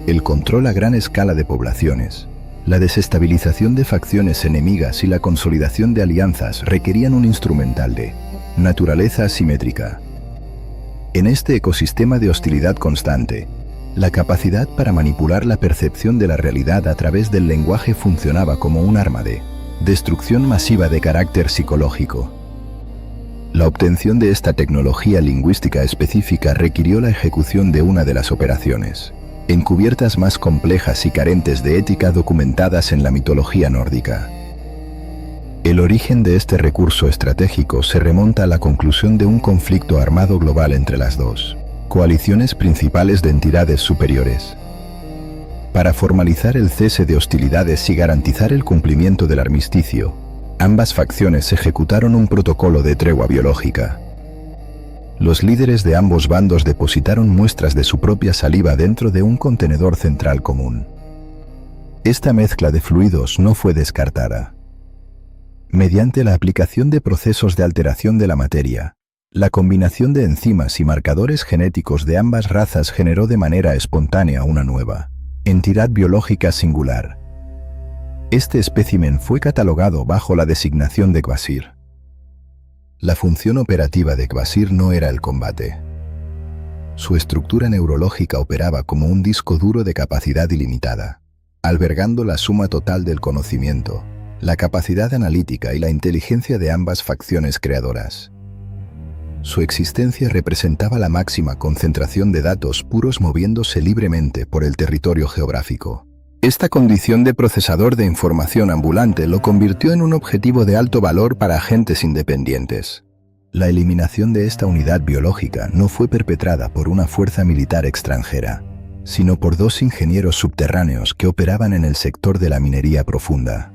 El control a gran escala de poblaciones, la desestabilización de facciones enemigas y la consolidación de alianzas requerían un instrumental de naturaleza asimétrica. En este ecosistema de hostilidad constante, la capacidad para manipular la percepción de la realidad a través del lenguaje funcionaba como un arma de destrucción masiva de carácter psicológico. La obtención de esta tecnología lingüística específica requirió la ejecución de una de las operaciones encubiertas más complejas y carentes de ética documentadas en la mitología nórdica. El origen de este recurso estratégico se remonta a la conclusión de un conflicto armado global entre las dos coaliciones principales de entidades superiores. Para formalizar el cese de hostilidades y garantizar el cumplimiento del armisticio, ambas facciones ejecutaron un protocolo de tregua biológica. Los líderes de ambos bandos depositaron muestras de su propia saliva dentro de un contenedor central común. Esta mezcla de fluidos no fue descartada. Mediante la aplicación de procesos de alteración de la materia, la combinación de enzimas y marcadores genéticos de ambas razas generó de manera espontánea una nueva entidad biológica singular. Este espécimen fue catalogado bajo la designación de Kvasir. La función operativa de Kvasir no era el combate. Su estructura neurológica operaba como un disco duro de capacidad ilimitada, albergando la suma total del conocimiento, la capacidad analítica y la inteligencia de ambas facciones creadoras. Su existencia representaba la máxima concentración de datos puros moviéndose libremente por el territorio geográfico. Esta condición de procesador de información ambulante lo convirtió en un objetivo de alto valor para agentes independientes. La eliminación de esta unidad biológica no fue perpetrada por una fuerza militar extranjera, sino por dos ingenieros subterráneos que operaban en el sector de la minería profunda.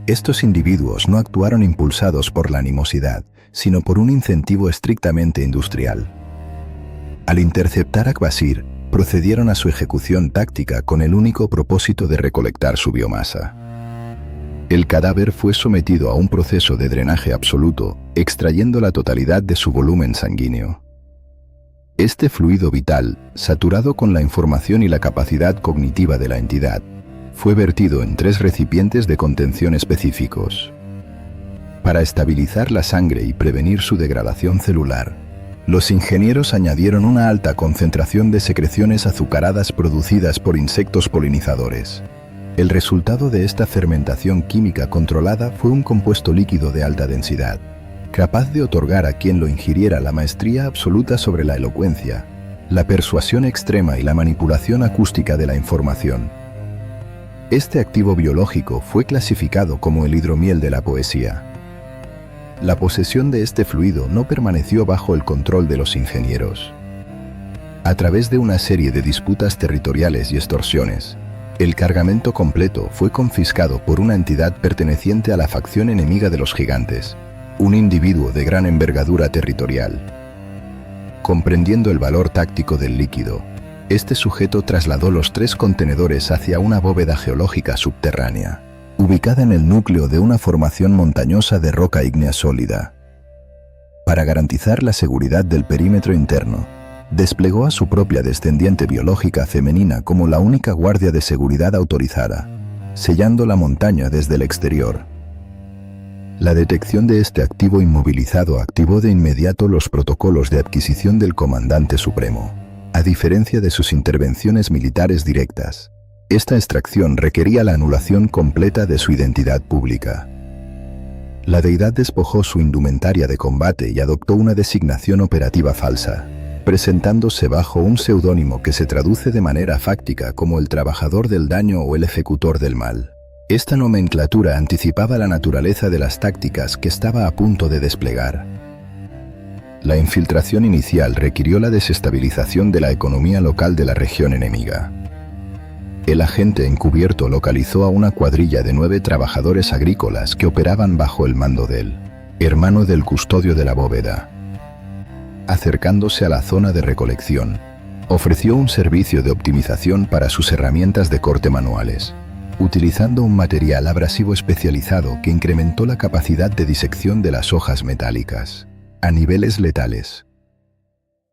Estos individuos no actuaron impulsados por la animosidad, sino por un incentivo estrictamente industrial. Al interceptar a Kvasir, procedieron a su ejecución táctica con el único propósito de recolectar su biomasa. El cadáver fue sometido a un proceso de drenaje absoluto, extrayendo la totalidad de su volumen sanguíneo. Este fluido vital, saturado con la información y la capacidad cognitiva de la entidad, fue vertido en 3 recipientes de contención específicos. Para estabilizar la sangre y prevenir su degradación celular, los ingenieros añadieron una alta concentración de secreciones azucaradas producidas por insectos polinizadores. El resultado de esta fermentación química controlada fue un compuesto líquido de alta densidad, capaz de otorgar a quien lo ingiriera la maestría absoluta sobre la elocuencia, la persuasión extrema y la manipulación acústica de la información. Este activo biológico fue clasificado como el hidromiel de la poesía. La posesión de este fluido no permaneció bajo el control de los ingenieros. A través de una serie de disputas territoriales y extorsiones, el cargamento completo fue confiscado por una entidad perteneciente a la facción enemiga de los gigantes, un individuo de gran envergadura territorial. Comprendiendo el valor táctico del líquido, este sujeto trasladó los 3 contenedores hacia una bóveda geológica subterránea, ubicada en el núcleo de una formación montañosa de roca ígnea sólida. Para garantizar la seguridad del perímetro interno, desplegó a su propia descendiente biológica femenina como la única guardia de seguridad autorizada, sellando la montaña desde el exterior. La detección de este activo inmovilizado activó de inmediato los protocolos de adquisición del comandante supremo. A diferencia de sus intervenciones militares directas, esta extracción requería la anulación completa de su identidad pública. La deidad despojó su indumentaria de combate y adoptó una designación operativa falsa, presentándose bajo un seudónimo que se traduce de manera fáctica como el trabajador del daño o el ejecutor del mal. Esta nomenclatura anticipaba la naturaleza de las tácticas que estaba a punto de desplegar. La infiltración inicial requirió la desestabilización de la economía local de la región enemiga. El agente encubierto localizó a una cuadrilla de 9 trabajadores agrícolas que operaban bajo el mando del hermano del custodio de la bóveda. Acercándose a la zona de recolección, ofreció un servicio de optimización para sus herramientas de corte manuales, utilizando un material abrasivo especializado que incrementó la capacidad de disección de las hojas metálicas a niveles letales.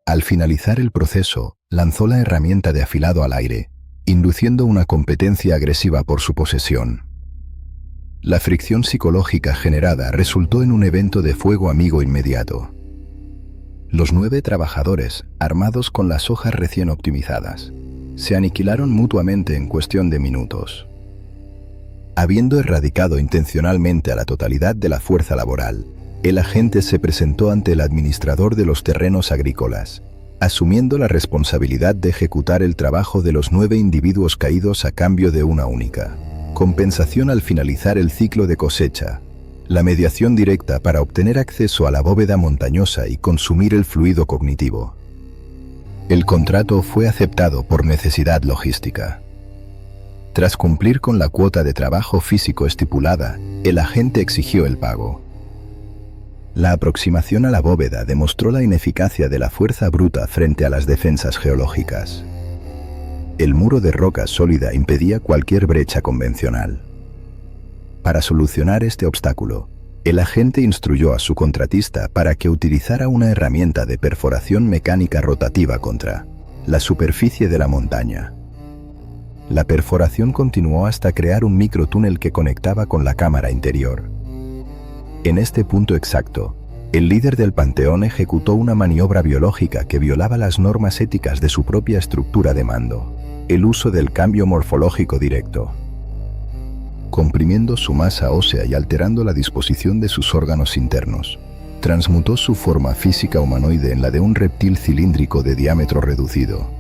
Al finalizar el proceso, lanzó la herramienta de afilado al aire, induciendo una competencia agresiva por su posesión. La fricción psicológica generada resultó en un evento de fuego amigo inmediato. Los 9 trabajadores, armados con las hojas recién optimizadas, se aniquilaron mutuamente en cuestión de minutos. Habiendo erradicado intencionalmente a la totalidad de la fuerza laboral, el agente se presentó ante el administrador de los terrenos agrícolas, asumiendo la responsabilidad de ejecutar el trabajo de los 9 individuos caídos a cambio de una única compensación al finalizar el ciclo de cosecha, la mediación directa para obtener acceso a la bóveda montañosa y consumir el fluido cognitivo. El contrato fue aceptado por necesidad logística. Tras cumplir con la cuota de trabajo físico estipulada, el agente exigió el pago. La aproximación a la bóveda demostró la ineficacia de la fuerza bruta frente a las defensas geológicas. El muro de roca sólida impedía cualquier brecha convencional. Para solucionar este obstáculo, el agente instruyó a su contratista para que utilizara una herramienta de perforación mecánica rotativa contra la superficie de la montaña. La perforación continuó hasta crear un microtúnel que conectaba con la cámara interior. En este punto exacto, el líder del panteón ejecutó una maniobra biológica que violaba las normas éticas de su propia estructura de mando, el uso del cambio morfológico directo. Comprimiendo su masa ósea y alterando la disposición de sus órganos internos, transmutó su forma física humanoide en la de un reptil cilíndrico de diámetro reducido.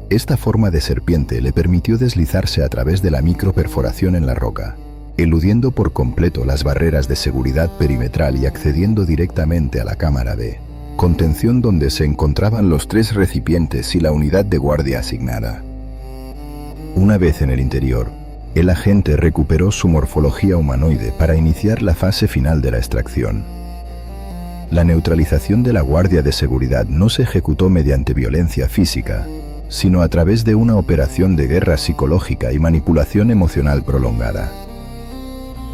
Esta forma de serpiente le permitió deslizarse a través de la microperforación en la roca, eludiendo por completo las barreras de seguridad perimetral y accediendo directamente a la cámara de contención donde se encontraban los 3 recipientes y la unidad de guardia asignada. Una vez en el interior, el agente recuperó su morfología humanoide para iniciar la fase final de la extracción. La neutralización de la guardia de seguridad no se ejecutó mediante violencia física, sino a través de una operación de guerra psicológica y manipulación emocional prolongada.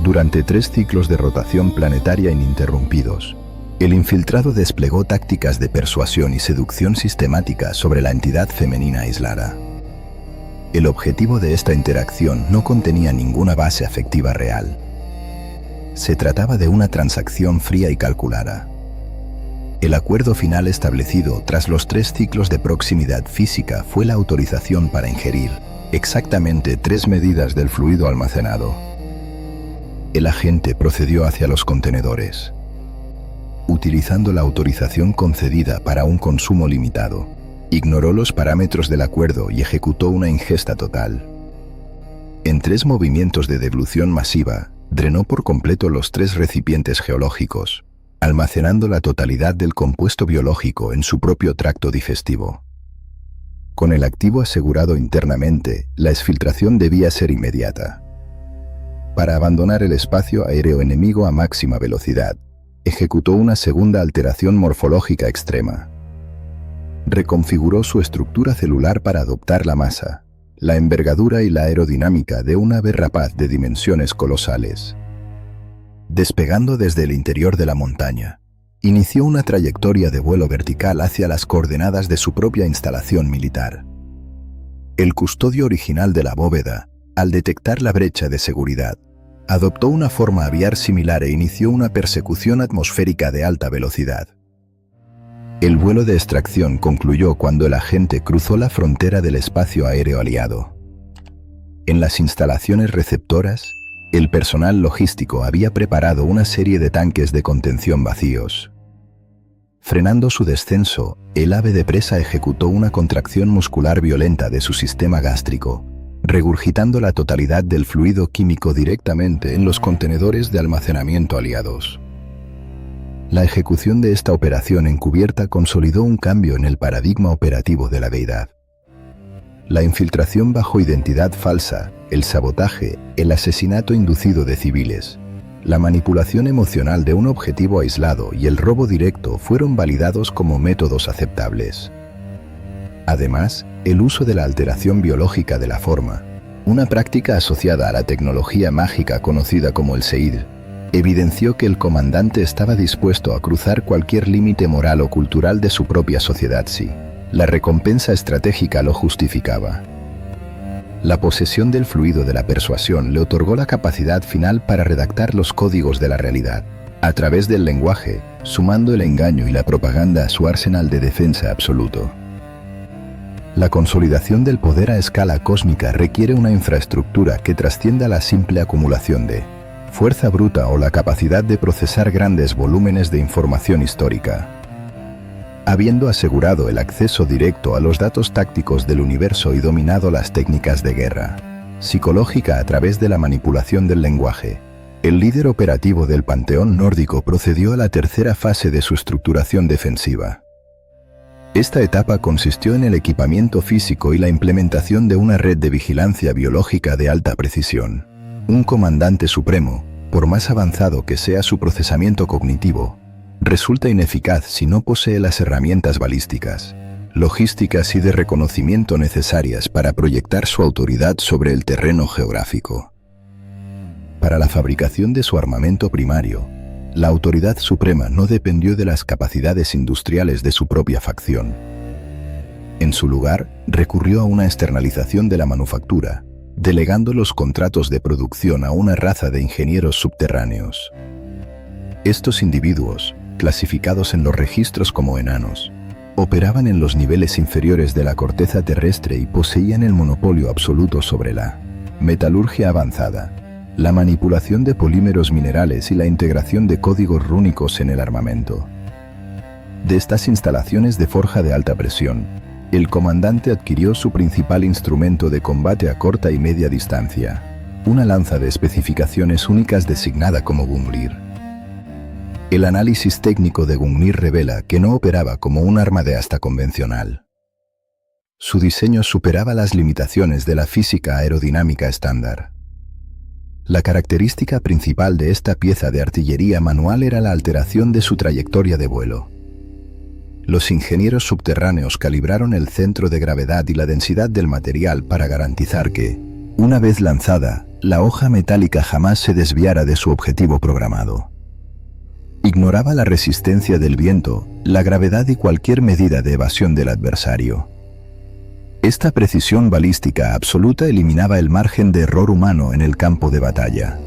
Durante 3 ciclos de rotación planetaria ininterrumpidos, el infiltrado desplegó tácticas de persuasión y seducción sistemática sobre la entidad femenina aislada. El objetivo de esta interacción no contenía ninguna base afectiva real. Se trataba de una transacción fría y calculada. El acuerdo final establecido tras los 3 ciclos de proximidad física fue la autorización para ingerir exactamente 3 medidas del fluido almacenado. El agente procedió hacia los contenedores, utilizando la autorización concedida para un consumo limitado. Ignoró los parámetros del acuerdo y ejecutó una ingesta total. En 3 movimientos de deglución masiva, drenó por completo los 3 recipientes geológicos, almacenando la totalidad del compuesto biológico en su propio tracto digestivo. Con el activo asegurado internamente, la exfiltración debía ser inmediata. Para abandonar el espacio aéreo enemigo a máxima velocidad, ejecutó una segunda alteración morfológica extrema. Reconfiguró su estructura celular para adoptar la masa, la envergadura y la aerodinámica de un ave rapaz de dimensiones colosales. Despegando desde el interior de la montaña, inició una trayectoria de vuelo vertical hacia las coordenadas de su propia instalación militar. El custodio original de la bóveda, al detectar la brecha de seguridad, adoptó una forma aviar similar e inició una persecución atmosférica de alta velocidad. El vuelo de extracción concluyó cuando el agente cruzó la frontera del espacio aéreo aliado. En las instalaciones receptoras, el personal logístico había preparado una serie de tanques de contención vacíos. Frenando su descenso, el ave de presa ejecutó una contracción muscular violenta de su sistema gástrico, regurgitando la totalidad del fluido químico directamente en los contenedores de almacenamiento aliados. La ejecución de esta operación encubierta consolidó un cambio en el paradigma operativo de la deidad. La infiltración bajo identidad falsa, el sabotaje, el asesinato inducido de civiles, la manipulación emocional de un objetivo aislado y el robo directo fueron validados como métodos aceptables. Además, el uso de la alteración biológica de la forma, una práctica asociada a la tecnología mágica conocida como el Seid, evidenció que el comandante estaba dispuesto a cruzar cualquier límite moral o cultural de su propia sociedad si la recompensa estratégica lo justificaba. La posesión del fluido de la persuasión le otorgó la capacidad final para redactar los códigos de la realidad, a través del lenguaje, sumando el engaño y la propaganda a su arsenal de defensa absoluto. La consolidación del poder a escala cósmica requiere una infraestructura que trascienda la simple acumulación de fuerza bruta o la capacidad de procesar grandes volúmenes de información histórica. Habiendo asegurado el acceso directo a los datos tácticos del universo y dominado las técnicas de guerra psicológica a través de la manipulación del lenguaje, el líder operativo del panteón nórdico procedió a la tercera fase de su estructuración defensiva. Esta etapa consistió en el equipamiento físico y la implementación de una red de vigilancia biológica de alta precisión. Un comandante supremo, por más avanzado que sea su procesamiento cognitivo, resulta ineficaz si no posee las herramientas balísticas, logísticas y de reconocimiento necesarias para proyectar su autoridad sobre el terreno geográfico. Para la fabricación de su armamento primario, la autoridad suprema no dependió de las capacidades industriales de su propia facción. En su lugar, recurrió a una externalización de la manufactura, delegando los contratos de producción a una raza de ingenieros subterráneos. Estos individuos, clasificados en los registros como enanos, operaban en los niveles inferiores de la corteza terrestre y poseían el monopolio absoluto sobre la metalurgia avanzada, la manipulación de polímeros minerales y la integración de códigos rúnicos en el armamento. De estas instalaciones de forja de alta presión, el comandante adquirió su principal instrumento de combate a corta y media distancia, una lanza de especificaciones únicas designada como Gungnir. El análisis técnico de Gungnir revela que no operaba como un arma de asta convencional. Su diseño superaba las limitaciones de la física aerodinámica estándar. La característica principal de esta pieza de artillería manual era la alteración de su trayectoria de vuelo. Los ingenieros subterráneos calibraron el centro de gravedad y la densidad del material para garantizar que, una vez lanzada, la hoja metálica jamás se desviara de su objetivo programado. Ignoraba la resistencia del viento, la gravedad y cualquier medida de evasión del adversario. Esta precisión balística absoluta eliminaba el margen de error humano en el campo de batalla.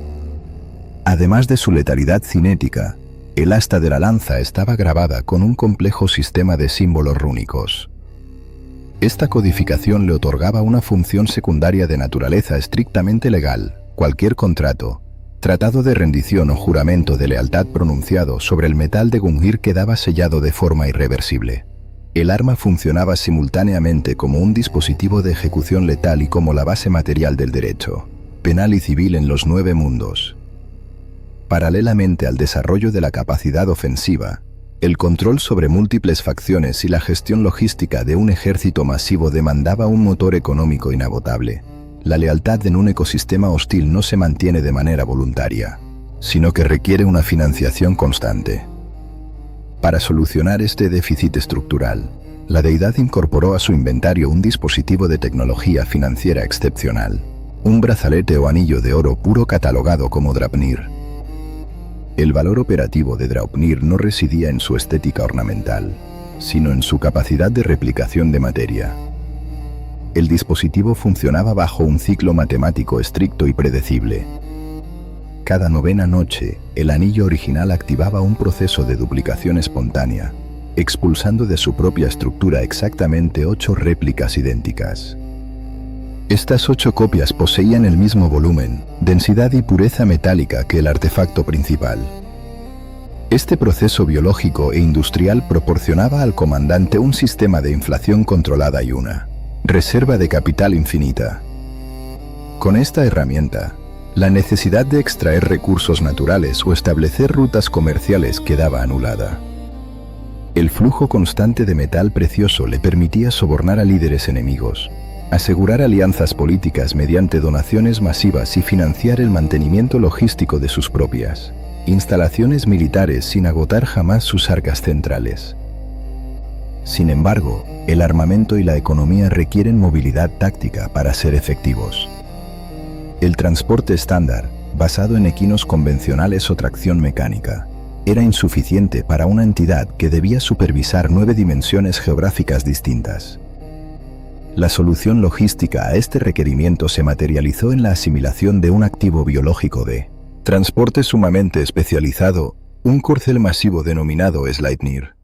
Además de su letalidad cinética, el asta de la lanza estaba grabada con un complejo sistema de símbolos rúnicos. Esta codificación le otorgaba una función secundaria de naturaleza estrictamente legal. Cualquier contrato, tratado de rendición o juramento de lealtad pronunciado sobre el metal de Gungnir quedaba sellado de forma irreversible. El arma funcionaba simultáneamente como un dispositivo de ejecución letal y como la base material del derecho penal y civil en los 9 mundos. Paralelamente al desarrollo de la capacidad ofensiva, el control sobre múltiples facciones y la gestión logística de un ejército masivo demandaba un motor económico inagotable. La lealtad en un ecosistema hostil no se mantiene de manera voluntaria, sino que requiere una financiación constante. Para solucionar este déficit estructural, la deidad incorporó a su inventario un dispositivo de tecnología financiera excepcional, un brazalete o anillo de oro puro catalogado como Draupnir. El valor operativo de Draupnir no residía en su estética ornamental, sino en su capacidad de replicación de materia. El dispositivo funcionaba bajo un ciclo matemático estricto y predecible. cada novena noche, el anillo original activaba un proceso de duplicación espontánea, expulsando de su propia estructura exactamente 8 réplicas idénticas. Estas 8 copias poseían el mismo volumen, densidad y pureza metálica que el artefacto principal. Este proceso biológico e industrial proporcionaba al comandante un sistema de inflación controlada y una reserva de capital infinita. Con esta herramienta, la necesidad de extraer recursos naturales o establecer rutas comerciales quedaba anulada. El flujo constante de metal precioso le permitía sobornar a líderes enemigos, asegurar alianzas políticas mediante donaciones masivas y financiar el mantenimiento logístico de sus propias instalaciones militares sin agotar jamás sus arcas centrales. Sin embargo, el armamento y la economía requieren movilidad táctica para ser efectivos. El transporte estándar, basado en equinos convencionales o tracción mecánica, era insuficiente para una entidad que debía supervisar 9 dimensiones geográficas distintas. La solución logística a este requerimiento se materializó en la asimilación de un activo biológico de transporte sumamente especializado, un corcel masivo denominado Sleipnir.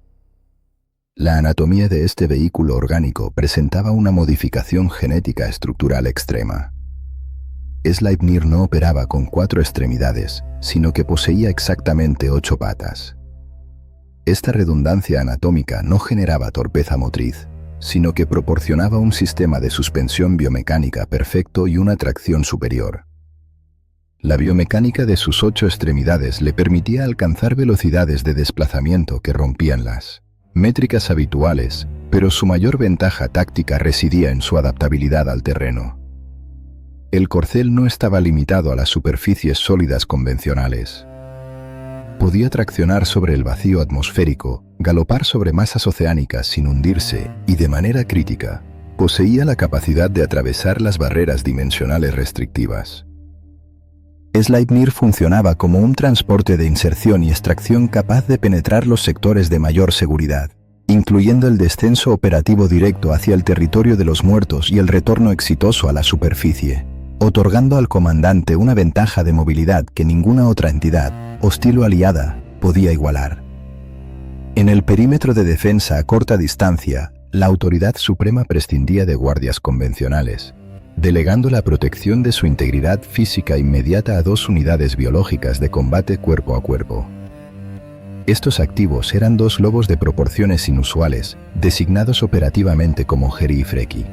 La anatomía de este vehículo orgánico presentaba una modificación genética estructural extrema. Sleipnir no operaba con 4 extremidades, sino que poseía exactamente 8 patas. Esta redundancia anatómica no generaba torpeza motriz, sino que proporcionaba un sistema de suspensión biomecánica perfecto y una tracción superior. La biomecánica de sus 8 extremidades le permitía alcanzar velocidades de desplazamiento que rompían las métricas habituales, pero su mayor ventaja táctica residía en su adaptabilidad al terreno. El corcel no estaba limitado a las superficies sólidas convencionales. Podía traccionar sobre el vacío atmosférico, galopar sobre masas oceánicas sin hundirse y, de manera crítica, poseía la capacidad de atravesar las barreras dimensionales restrictivas. Sleipnir funcionaba como un transporte de inserción y extracción capaz de penetrar los sectores de mayor seguridad, incluyendo el descenso operativo directo hacia el territorio de los muertos y el retorno exitoso a la superficie, otorgando al comandante una ventaja de movilidad que ninguna otra entidad, hostil o aliada, podía igualar. En el perímetro de defensa a corta distancia, la autoridad suprema prescindía de guardias convencionales, delegando la protección de su integridad física inmediata a 2 unidades biológicas de combate cuerpo a cuerpo. Estos activos eran 2 lobos de proporciones inusuales, designados operativamente como Geri y Freki.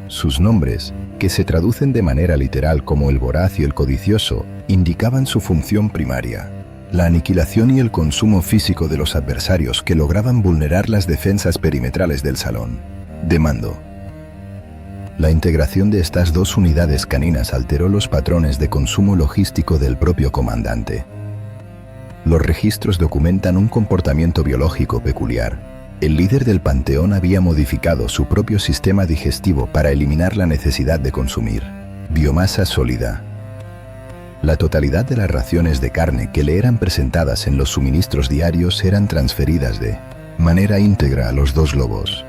Sus nombres, que se traducen de manera literal como el voraz y el codicioso, indicaban su función primaria: la aniquilación y el consumo físico de los adversarios que lograban vulnerar las defensas perimetrales del salón de mando. La integración de estas 2 unidades caninas alteró los patrones de consumo logístico del propio comandante. Los registros documentan un comportamiento biológico peculiar. El líder del panteón había modificado su propio sistema digestivo para eliminar la necesidad de consumir biomasa sólida. La totalidad de las raciones de carne que le eran presentadas en los suministros diarios eran transferidas de manera íntegra a los 2 lobos.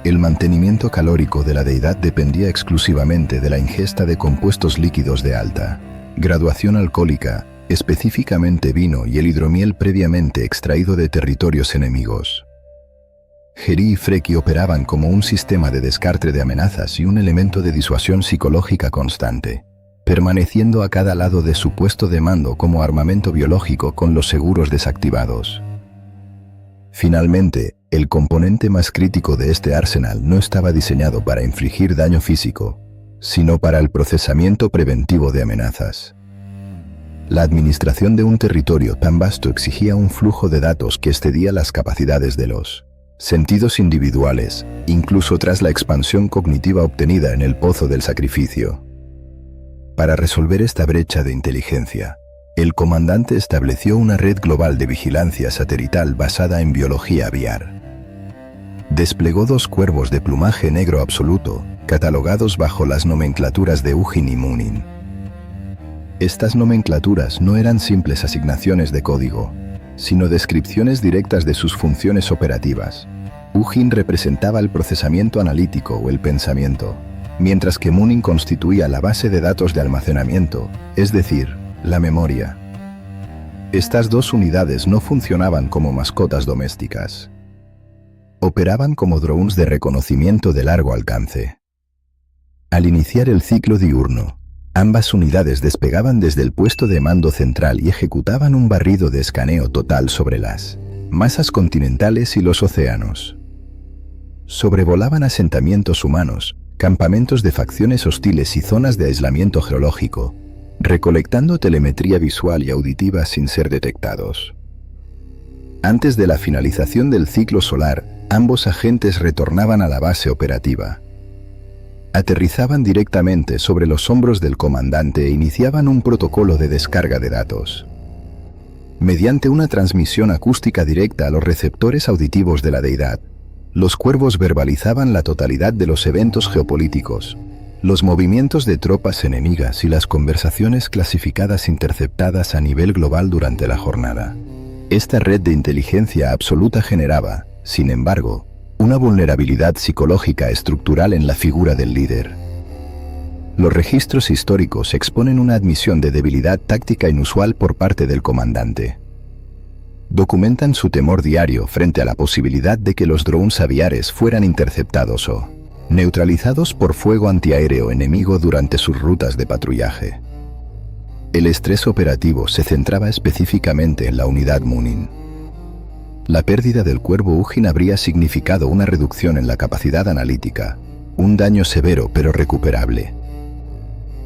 El mantenimiento calórico de la deidad dependía exclusivamente de la ingesta de compuestos líquidos de alta graduación alcohólica, específicamente vino y el hidromiel previamente extraído de territorios enemigos. Geri y Freki operaban como un sistema de descarte de amenazas y un elemento de disuasión psicológica constante, permaneciendo a cada lado de su puesto de mando como armamento biológico con los seguros desactivados. Finalmente, el componente más crítico de este arsenal no estaba diseñado para infligir daño físico, sino para el procesamiento preventivo de amenazas. La administración de un territorio tan vasto exigía un flujo de datos que excedía las capacidades de los sentidos individuales, incluso tras la expansión cognitiva obtenida en el pozo del sacrificio. Para resolver esta brecha de inteligencia, el comandante estableció una red global de vigilancia satelital basada en biología aviar. Desplegó 2 cuervos de plumaje negro absoluto, catalogados bajo las nomenclaturas de Ugin y Munin. Estas nomenclaturas no eran simples asignaciones de código, sino descripciones directas de sus funciones operativas. Ugin representaba el procesamiento analítico o el pensamiento, mientras que Munin constituía la base de datos de almacenamiento, es decir, La memoria. Estas dos unidades no funcionaban como mascotas domésticas. Operaban como drones de reconocimiento de largo alcance. Al iniciar el ciclo diurno, ambas unidades despegaban desde el puesto de mando central y ejecutaban un barrido de escaneo total sobre las masas continentales y los océanos. Sobrevolaban asentamientos humanos, campamentos de facciones hostiles y zonas de aislamiento geológico, recolectando telemetría visual y auditiva sin ser detectados. Antes de la finalización del ciclo solar, ambos agentes retornaban a la base operativa. Aterrizaban directamente sobre los hombros del comandante e iniciaban un protocolo de descarga de datos. Mediante una transmisión acústica directa a los receptores auditivos de la deidad, los cuervos verbalizaban la totalidad de los eventos geopolíticos, los movimientos de tropas enemigas y las conversaciones clasificadas interceptadas a nivel global durante la jornada. Esta red de inteligencia absoluta generaba, sin embargo, una vulnerabilidad psicológica estructural en la figura del líder. Los registros históricos exponen una admisión de debilidad táctica inusual por parte del comandante. Documentan su temor diario frente a la posibilidad de que los drones aviares fueran interceptados o neutralizados por fuego antiaéreo enemigo durante sus rutas de patrullaje. El estrés operativo se centraba específicamente en la unidad Munin. La pérdida del cuervo Ugin habría significado una reducción en la capacidad analítica, un daño severo pero recuperable.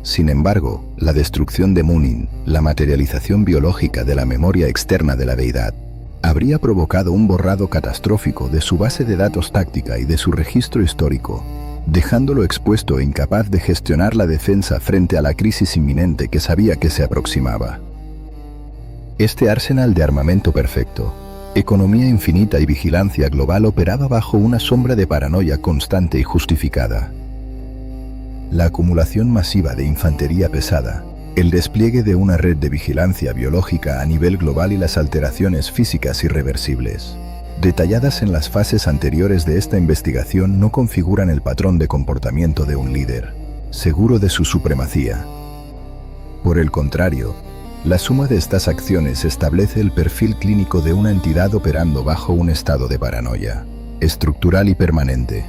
Sin embargo, la destrucción de Munin, la materialización biológica de la memoria externa de la deidad, habría provocado un borrado catastrófico de su base de datos táctica y de su registro histórico, dejándolo expuesto e incapaz de gestionar la defensa frente a la crisis inminente que sabía que se aproximaba. Este arsenal de armamento perfecto, economía infinita y vigilancia global operaba bajo una sombra de paranoia constante y justificada. La acumulación masiva de infantería pesada, el despliegue de una red de vigilancia biológica a nivel global y las alteraciones físicas irreversibles, detalladas en las fases anteriores de esta investigación, no configuran el patrón de comportamiento de un líder, seguro de su supremacía. Por el contrario, la suma de estas acciones establece el perfil clínico de una entidad operando bajo un estado de paranoia, estructural y permanente.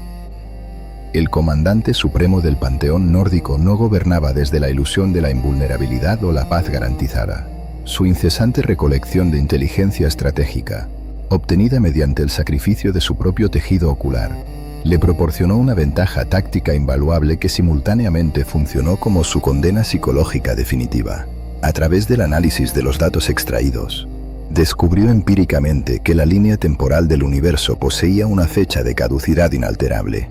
El comandante supremo del panteón nórdico no gobernaba desde la ilusión de la invulnerabilidad o la paz garantizada. Su incesante recolección de inteligencia estratégica, obtenida mediante el sacrificio de su propio tejido ocular, le proporcionó una ventaja táctica invaluable que simultáneamente funcionó como su condena psicológica definitiva. A través del análisis de los datos extraídos, descubrió empíricamente que la línea temporal del universo poseía una fecha de caducidad inalterable.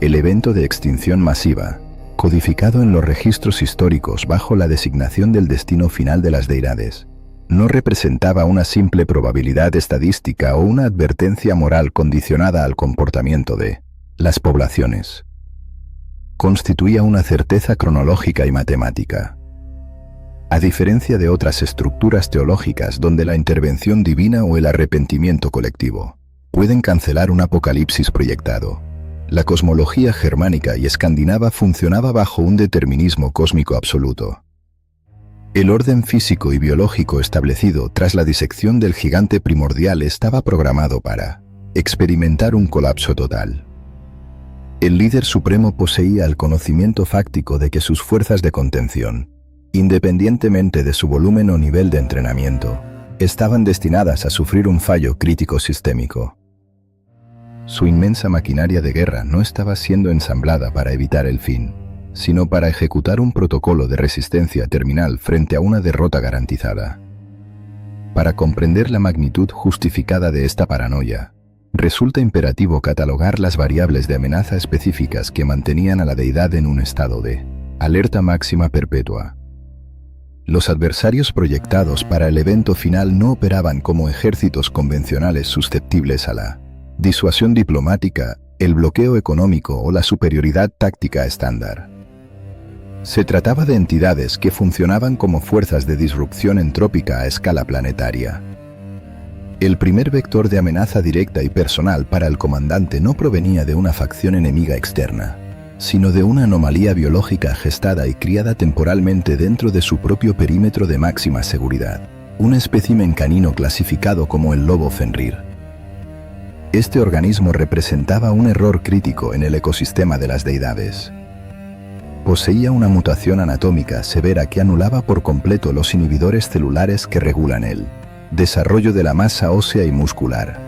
El evento de extinción masiva, codificado en los registros históricos bajo la designación del destino final de las deidades, no representaba una simple probabilidad estadística o una advertencia moral condicionada al comportamiento de las poblaciones. Constituía una certeza cronológica y matemática. A diferencia de otras estructuras teológicas donde la intervención divina o el arrepentimiento colectivo pueden cancelar un apocalipsis proyectado, la cosmología germánica y escandinava funcionaba bajo un determinismo cósmico absoluto. El orden físico y biológico establecido tras la disección del gigante primordial estaba programado para experimentar un colapso total. El líder supremo poseía el conocimiento fáctico de que sus fuerzas de contención, independientemente de su volumen o nivel de entrenamiento, estaban destinadas a sufrir un fallo crítico sistémico. Su inmensa maquinaria de guerra no estaba siendo ensamblada para evitar el fin, sino para ejecutar un protocolo de resistencia terminal frente a una derrota garantizada. Para comprender la magnitud justificada de esta paranoia, resulta imperativo catalogar las variables de amenaza específicas que mantenían a la deidad en un estado de alerta máxima perpetua. Los adversarios proyectados para el evento final no operaban como ejércitos convencionales susceptibles a la disuasión diplomática, el bloqueo económico o la superioridad táctica estándar. Se trataba de entidades que funcionaban como fuerzas de disrupción entrópica a escala planetaria. El primer vector de amenaza directa y personal para el comandante no provenía de una facción enemiga externa, sino de una anomalía biológica gestada y criada temporalmente dentro de su propio perímetro de máxima seguridad, un espécimen canino clasificado como el lobo Fenrir. Este organismo representaba un error crítico en el ecosistema de las deidades. Poseía una mutación anatómica severa que anulaba por completo los inhibidores celulares que regulan el desarrollo de la masa ósea y muscular.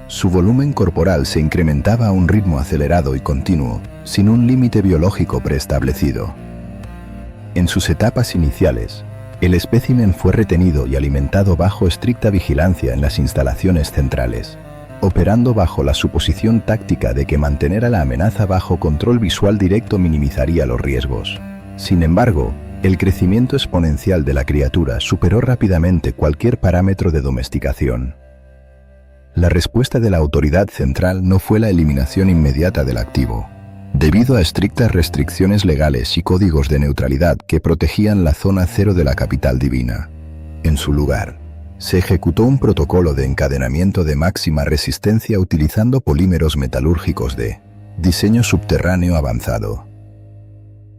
Su volumen corporal se incrementaba a un ritmo acelerado y continuo, sin un límite biológico preestablecido. En sus etapas iniciales, el espécimen fue retenido y alimentado bajo estricta vigilancia en las instalaciones centrales, operando bajo la suposición táctica de que mantener a la amenaza bajo control visual directo minimizaría los riesgos. Sin embargo, el crecimiento exponencial de la criatura superó rápidamente cualquier parámetro de domesticación. La respuesta de la autoridad central no fue la eliminación inmediata del activo, debido a estrictas restricciones legales y códigos de neutralidad que protegían la zona cero de la capital divina. En su lugar, se ejecutó un protocolo de encadenamiento de máxima resistencia utilizando polímeros metalúrgicos de diseño subterráneo avanzado.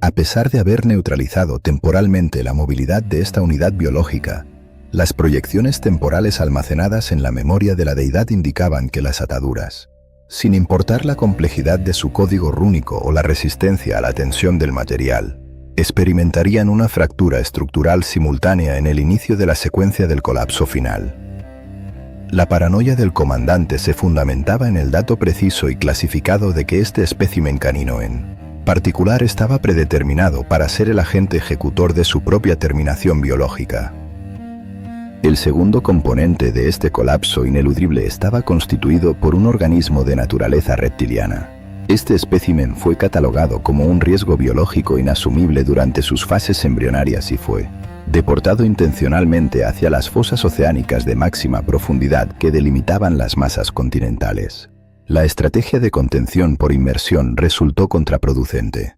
A pesar de haber neutralizado temporalmente la movilidad de esta unidad biológica, las proyecciones temporales almacenadas en la memoria de la deidad indicaban que las ataduras, sin importar la complejidad de su código rúnico o la resistencia a la tensión del material, experimentarían una fractura estructural simultánea en el inicio de la secuencia del colapso final. La paranoia del comandante se fundamentaba en el dato preciso y clasificado de que este espécimen canino en particular estaba predeterminado para ser el agente ejecutor de su propia terminación biológica. El segundo componente de este colapso ineludible estaba constituido por un organismo de naturaleza reptiliana. Este espécimen fue catalogado como un riesgo biológico inasumible durante sus fases embrionarias y fue deportado intencionalmente hacia las fosas oceánicas de máxima profundidad que delimitaban las masas continentales. La estrategia de contención por inmersión resultó contraproducente.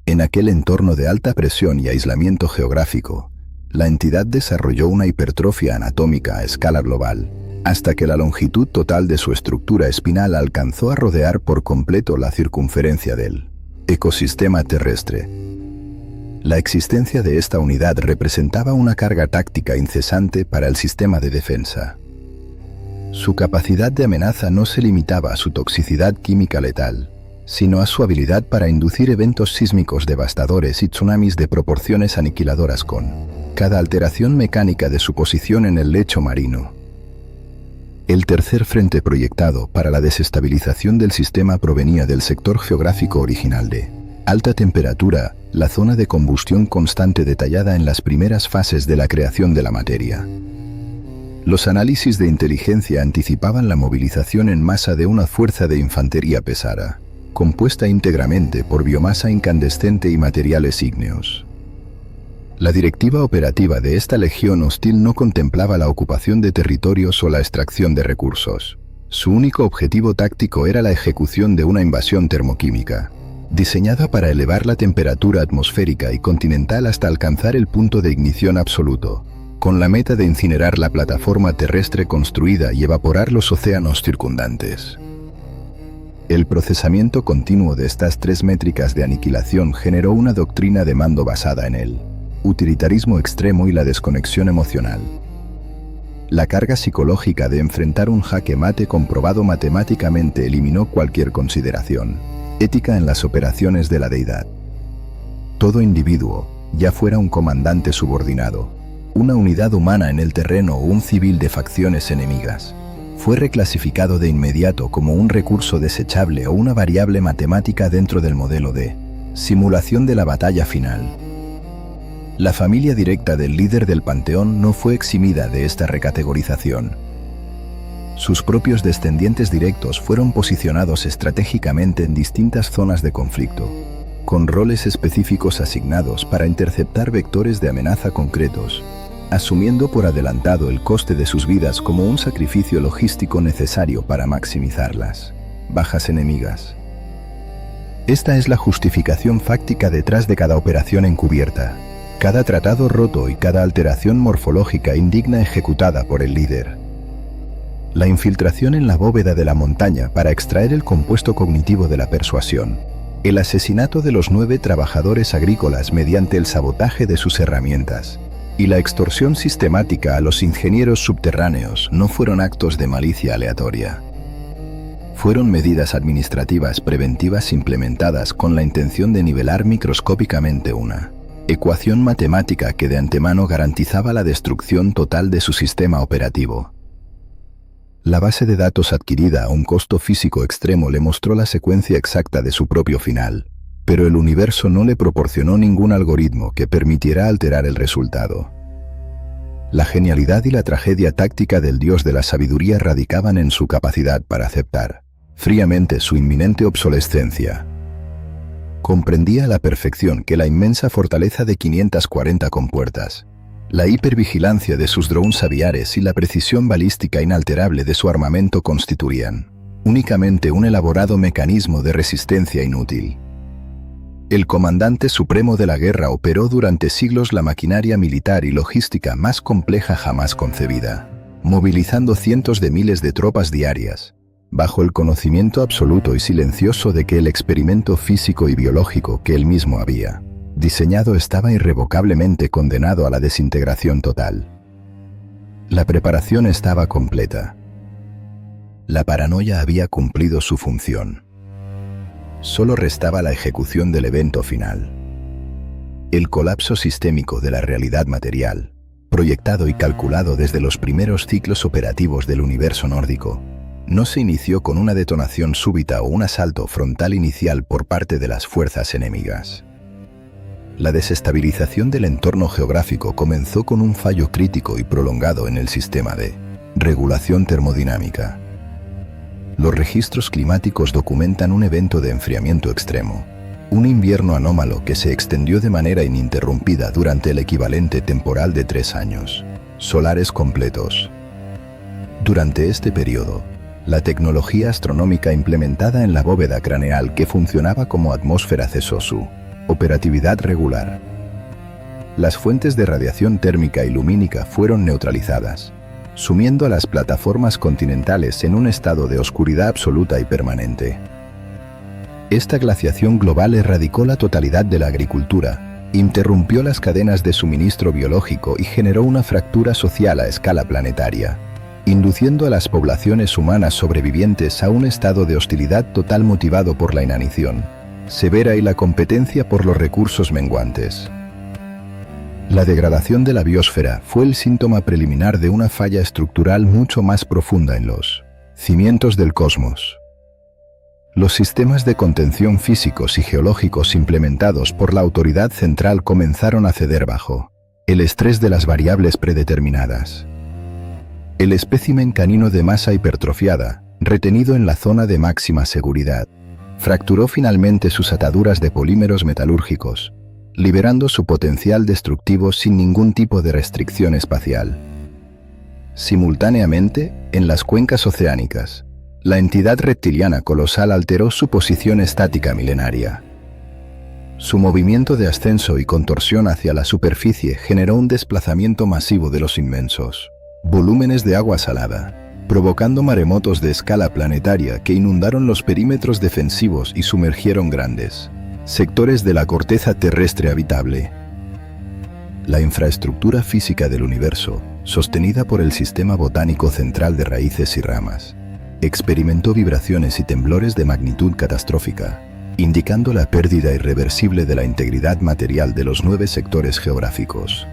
En aquel entorno de alta presión y aislamiento geográfico, la entidad desarrolló una hipertrofia anatómica a escala global, hasta que la longitud total de su estructura espinal alcanzó a rodear por completo la circunferencia del ecosistema terrestre. La existencia de esta unidad representaba una carga táctica incesante para el sistema de defensa. Su capacidad de amenaza no se limitaba a su toxicidad química letal, sino a su habilidad para inducir eventos sísmicos devastadores y tsunamis de proporciones aniquiladoras con cada alteración mecánica de su posición en el lecho marino. El tercer frente proyectado para la desestabilización del sistema provenía del sector geográfico original de alta temperatura, la zona de combustión constante detallada en las primeras fases de la creación de la materia. Los análisis de inteligencia anticipaban la movilización en masa de una fuerza de infantería pesada, compuesta íntegramente por biomasa incandescente y materiales ígneos. La directiva operativa de esta legión hostil no contemplaba la ocupación de territorios o la extracción de recursos. Su único objetivo táctico era la ejecución de una invasión termoquímica, diseñada para elevar la temperatura atmosférica y continental hasta alcanzar el punto de ignición absoluto, con la meta de incinerar la plataforma terrestre construida y evaporar los océanos circundantes. El procesamiento continuo de estas tres métricas de aniquilación generó una doctrina de mando basada en el utilitarismo extremo y la desconexión emocional. La carga psicológica de enfrentar un jaque mate comprobado matemáticamente eliminó cualquier consideración ética en las operaciones de la deidad. Todo individuo, ya fuera un comandante subordinado, una unidad humana en el terreno o un civil de facciones enemigas, fue reclasificado de inmediato como un recurso desechable o una variable matemática dentro del modelo de simulación de la batalla final. La familia directa del líder del panteón no fue eximida de esta recategorización. Sus propios descendientes directos fueron posicionados estratégicamente en distintas zonas de conflicto, con roles específicos asignados para interceptar vectores de amenaza concretos, asumiendo por adelantado el coste de sus vidas como un sacrificio logístico necesario para maximizar las bajas enemigas. Esta es la justificación fáctica detrás de cada operación encubierta, cada tratado roto y cada alteración morfológica indigna ejecutada por el líder. La infiltración en la bóveda de la montaña para extraer el compuesto cognitivo de la persuasión, el asesinato de los 9 trabajadores agrícolas mediante el sabotaje de sus herramientas y la extorsión sistemática a los ingenieros subterráneos no fueron actos de malicia aleatoria. Fueron medidas administrativas preventivas implementadas con la intención de nivelar microscópicamente una ecuación matemática que de antemano garantizaba la destrucción total de su sistema operativo. La base de datos adquirida a un costo físico extremo le mostró la secuencia exacta de su propio final, pero el universo no le proporcionó ningún algoritmo que permitiera alterar el resultado. La genialidad y la tragedia táctica del dios de la sabiduría radicaban en su capacidad para aceptar fríamente su inminente obsolescencia. Comprendía a la perfección que la inmensa fortaleza de 540 compuertas, la hipervigilancia de sus drones aviares y la precisión balística inalterable de su armamento constituían únicamente un elaborado mecanismo de resistencia inútil. El comandante supremo de la guerra operó durante siglos la maquinaria militar y logística más compleja jamás concebida, movilizando cientos de miles de tropas diarias, bajo el conocimiento absoluto y silencioso de que el experimento físico y biológico que él mismo había diseñado estaba irrevocablemente condenado a la desintegración total. La preparación estaba completa. La paranoia había cumplido su función. Solo restaba la ejecución del evento final. El colapso sistémico de la realidad material, proyectado y calculado desde los primeros ciclos operativos del universo nórdico, no se inició con una detonación súbita o un asalto frontal inicial por parte de las fuerzas enemigas. La desestabilización del entorno geográfico comenzó con un fallo crítico y prolongado en el sistema de regulación termodinámica. Los registros climáticos documentan un evento de enfriamiento extremo, un invierno anómalo que se extendió de manera ininterrumpida durante el equivalente temporal de 3 años solares completos. Durante este periodo, la tecnología astronómica implementada en la bóveda craneal que funcionaba como atmósfera cesó su operatividad regular. Las fuentes de radiación térmica y lumínica fueron neutralizadas, sumiendo a las plataformas continentales en un estado de oscuridad absoluta y permanente. Esta glaciación global erradicó la totalidad de la agricultura, interrumpió las cadenas de suministro biológico y generó una fractura social a escala planetaria, induciendo a las poblaciones humanas sobrevivientes a un estado de hostilidad total motivado por la inanición severa y la competencia por los recursos menguantes. La degradación de la biosfera fue el síntoma preliminar de una falla estructural mucho más profunda en los cimientos del cosmos. Los sistemas de contención físicos y geológicos implementados por la autoridad central comenzaron a ceder bajo el estrés de las variables predeterminadas. El espécimen canino de masa hipertrofiada, retenido en la zona de máxima seguridad, fracturó finalmente sus ataduras de polímeros metalúrgicos, liberando su potencial destructivo sin ningún tipo de restricción espacial. Simultáneamente, en las cuencas oceánicas, la entidad reptiliana colosal alteró su posición estática milenaria. Su movimiento de ascenso y contorsión hacia la superficie generó un desplazamiento masivo de los inmensos volúmenes de agua salada, provocando maremotos de escala planetaria que inundaron los perímetros defensivos y sumergieron grandes sectores de la corteza terrestre habitable. La infraestructura física del universo, sostenida por el sistema botánico central de raíces y ramas, experimentó vibraciones y temblores de magnitud catastrófica, indicando la pérdida irreversible de la integridad material de los 9 sectores geográficos.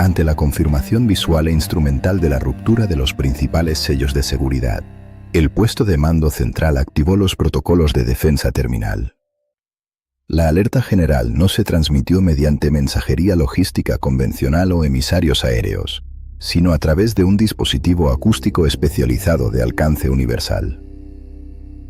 Ante la confirmación visual e instrumental de la ruptura de los principales sellos de seguridad, el puesto de mando central activó los protocolos de defensa terminal. La alerta general no se transmitió mediante mensajería logística convencional o emisarios aéreos, sino a través de un dispositivo acústico especializado de alcance universal.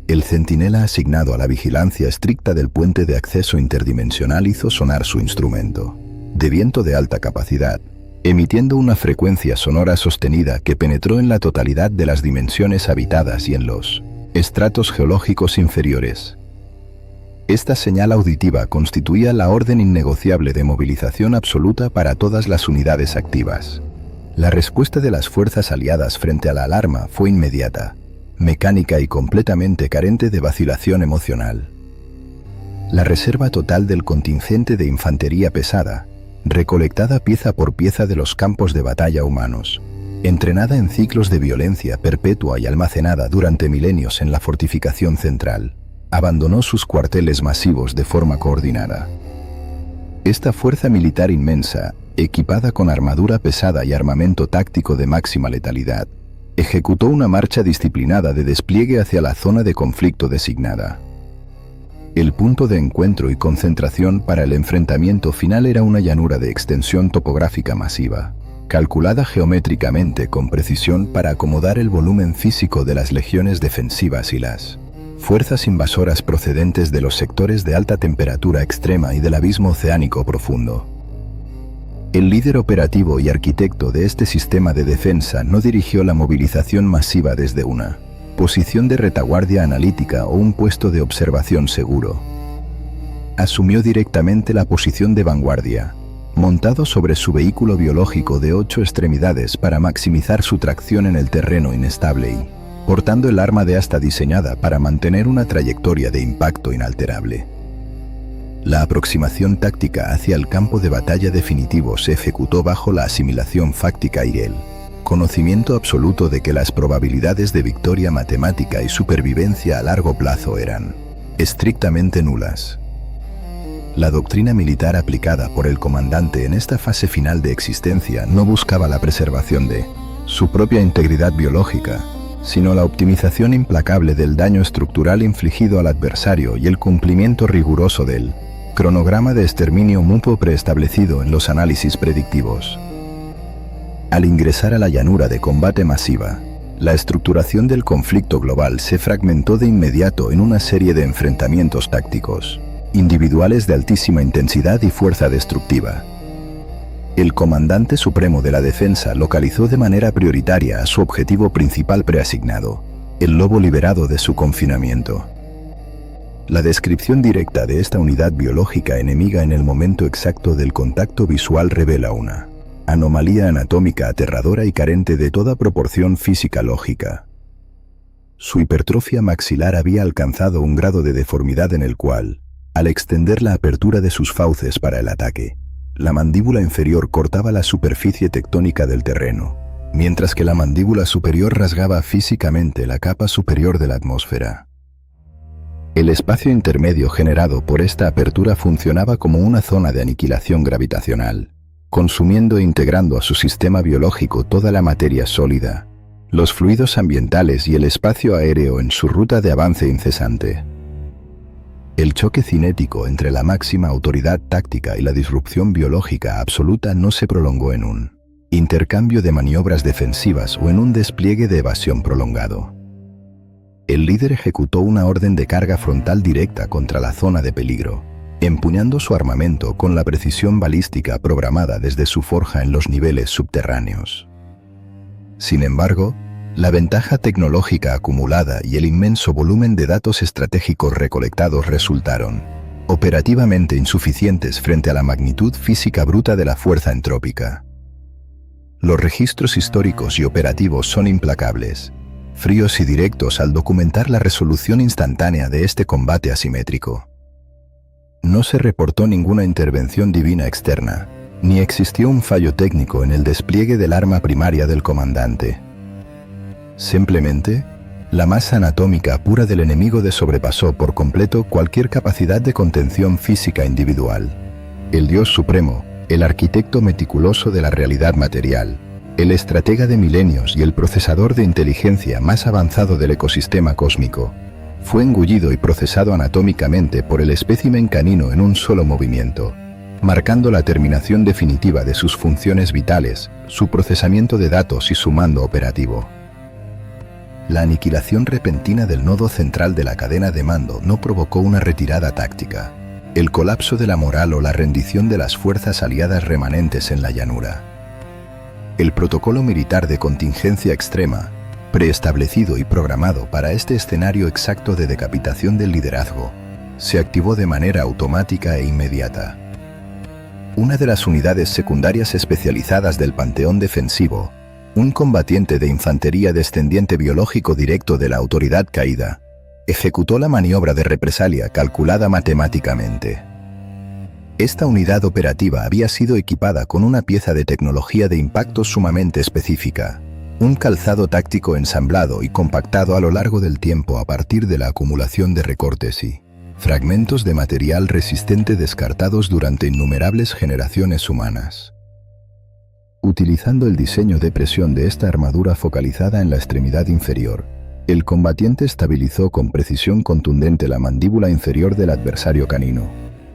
El centinela asignado a la vigilancia estricta del puente de acceso interdimensional hizo sonar su instrumento, de viento de alta capacidad, emitiendo una frecuencia sonora sostenida que penetró en la totalidad de las dimensiones habitadas y en los estratos geológicos inferiores. Esta señal auditiva constituía la orden innegociable de movilización absoluta para todas las unidades activas. La respuesta de las fuerzas aliadas frente a la alarma fue inmediata, mecánica y completamente carente de vacilación emocional. la reserva total del contingente de infantería pesada, recolectada pieza por pieza de los campos de batalla humanos, entrenada en ciclos de violencia perpetua y almacenada durante milenios en la fortificación central, abandonó sus cuarteles masivos de forma coordinada. Esta fuerza militar inmensa, equipada con armadura pesada y armamento táctico de máxima letalidad, ejecutó una marcha disciplinada de despliegue hacia la zona de conflicto designada. El punto de encuentro y concentración para el enfrentamiento final era una llanura de extensión topográfica masiva, calculada geométricamente con precisión para acomodar el volumen físico de las legiones defensivas y las fuerzas invasoras procedentes de los sectores de alta temperatura extrema y del abismo oceánico profundo. El líder operativo y arquitecto de este sistema de defensa no dirigió la movilización masiva desde una posición de retaguardia analítica o un puesto de observación seguro. Asumió directamente la posición de vanguardia, montado sobre su vehículo biológico de 8 extremidades para maximizar su tracción en el terreno inestable y portando el arma de asta diseñada para mantener una trayectoria de impacto inalterable. La aproximación táctica hacia el campo de batalla definitivo se ejecutó bajo la asimilación fáctica y el conocimiento absoluto de que las probabilidades de victoria matemática y supervivencia a largo plazo eran estrictamente nulas. La doctrina militar aplicada por el comandante en esta fase final de existencia no buscaba la preservación de su propia integridad biológica, sino la optimización implacable del daño estructural infligido al adversario y el cumplimiento riguroso del cronograma de exterminio mutuo preestablecido en los análisis predictivos. Al ingresar a la llanura de combate masiva, la estructuración del conflicto global se fragmentó de inmediato en una serie de enfrentamientos tácticos, individuales de altísima intensidad y fuerza destructiva. El comandante supremo de la defensa localizó de manera prioritaria a su objetivo principal preasignado, el lobo liberado de su confinamiento. La descripción directa de esta unidad biológica enemiga en el momento exacto del contacto visual revela una anomalía anatómica aterradora y carente de toda proporción física lógica. Su hipertrofia maxilar había alcanzado un grado de deformidad en el cual, al extender la apertura de sus fauces para el ataque, la mandíbula inferior cortaba la superficie tectónica del terreno, mientras que la mandíbula superior rasgaba físicamente la capa superior de la atmósfera. El espacio intermedio generado por esta apertura funcionaba como una zona de aniquilación gravitacional, consumiendo e integrando a su sistema biológico toda la materia sólida, los fluidos ambientales y el espacio aéreo en su ruta de avance incesante. El choque cinético entre la máxima autoridad táctica y la disrupción biológica absoluta no se prolongó en un intercambio de maniobras defensivas o en un despliegue de evasión prolongado. El líder ejecutó una orden de carga frontal directa contra la zona de peligro, empuñando su armamento con la precisión balística programada desde su forja en los niveles subterráneos. Sin embargo, la ventaja tecnológica acumulada y el inmenso volumen de datos estratégicos recolectados resultaron operativamente insuficientes frente a la magnitud física bruta de la fuerza entrópica. Los registros históricos y operativos son implacables, fríos y directos al documentar la resolución instantánea de este combate asimétrico. No se reportó ninguna intervención divina externa, ni existió un fallo técnico en el despliegue del arma primaria del comandante. Simplemente, la masa anatómica pura del enemigo sobrepasó por completo cualquier capacidad de contención física individual. El Dios Supremo, el arquitecto meticuloso de la realidad material, el estratega de milenios y el procesador de inteligencia más avanzado del ecosistema cósmico, fue engullido y procesado anatómicamente por el espécimen canino en un solo movimiento, marcando la terminación definitiva de sus funciones vitales, su procesamiento de datos y su mando operativo. La aniquilación repentina del nodo central de la cadena de mando no provocó una retirada táctica, el colapso de la moral o la rendición de las fuerzas aliadas remanentes en la llanura. El protocolo militar de contingencia extrema, preestablecido y programado para este escenario exacto de decapitación del liderazgo, se activó de manera automática e inmediata. Una de las unidades secundarias especializadas del panteón defensivo, un combatiente de infantería descendiente biológico directo de la autoridad caída, ejecutó la maniobra de represalia calculada matemáticamente. Esta unidad operativa había sido equipada con una pieza de tecnología de impacto sumamente específica, un calzado táctico ensamblado y compactado a lo largo del tiempo a partir de la acumulación de recortes y fragmentos de material resistente descartados durante innumerables generaciones humanas. Utilizando el diseño de presión de esta armadura focalizada en la extremidad inferior, el combatiente estabilizó con precisión contundente la mandíbula inferior del adversario canino,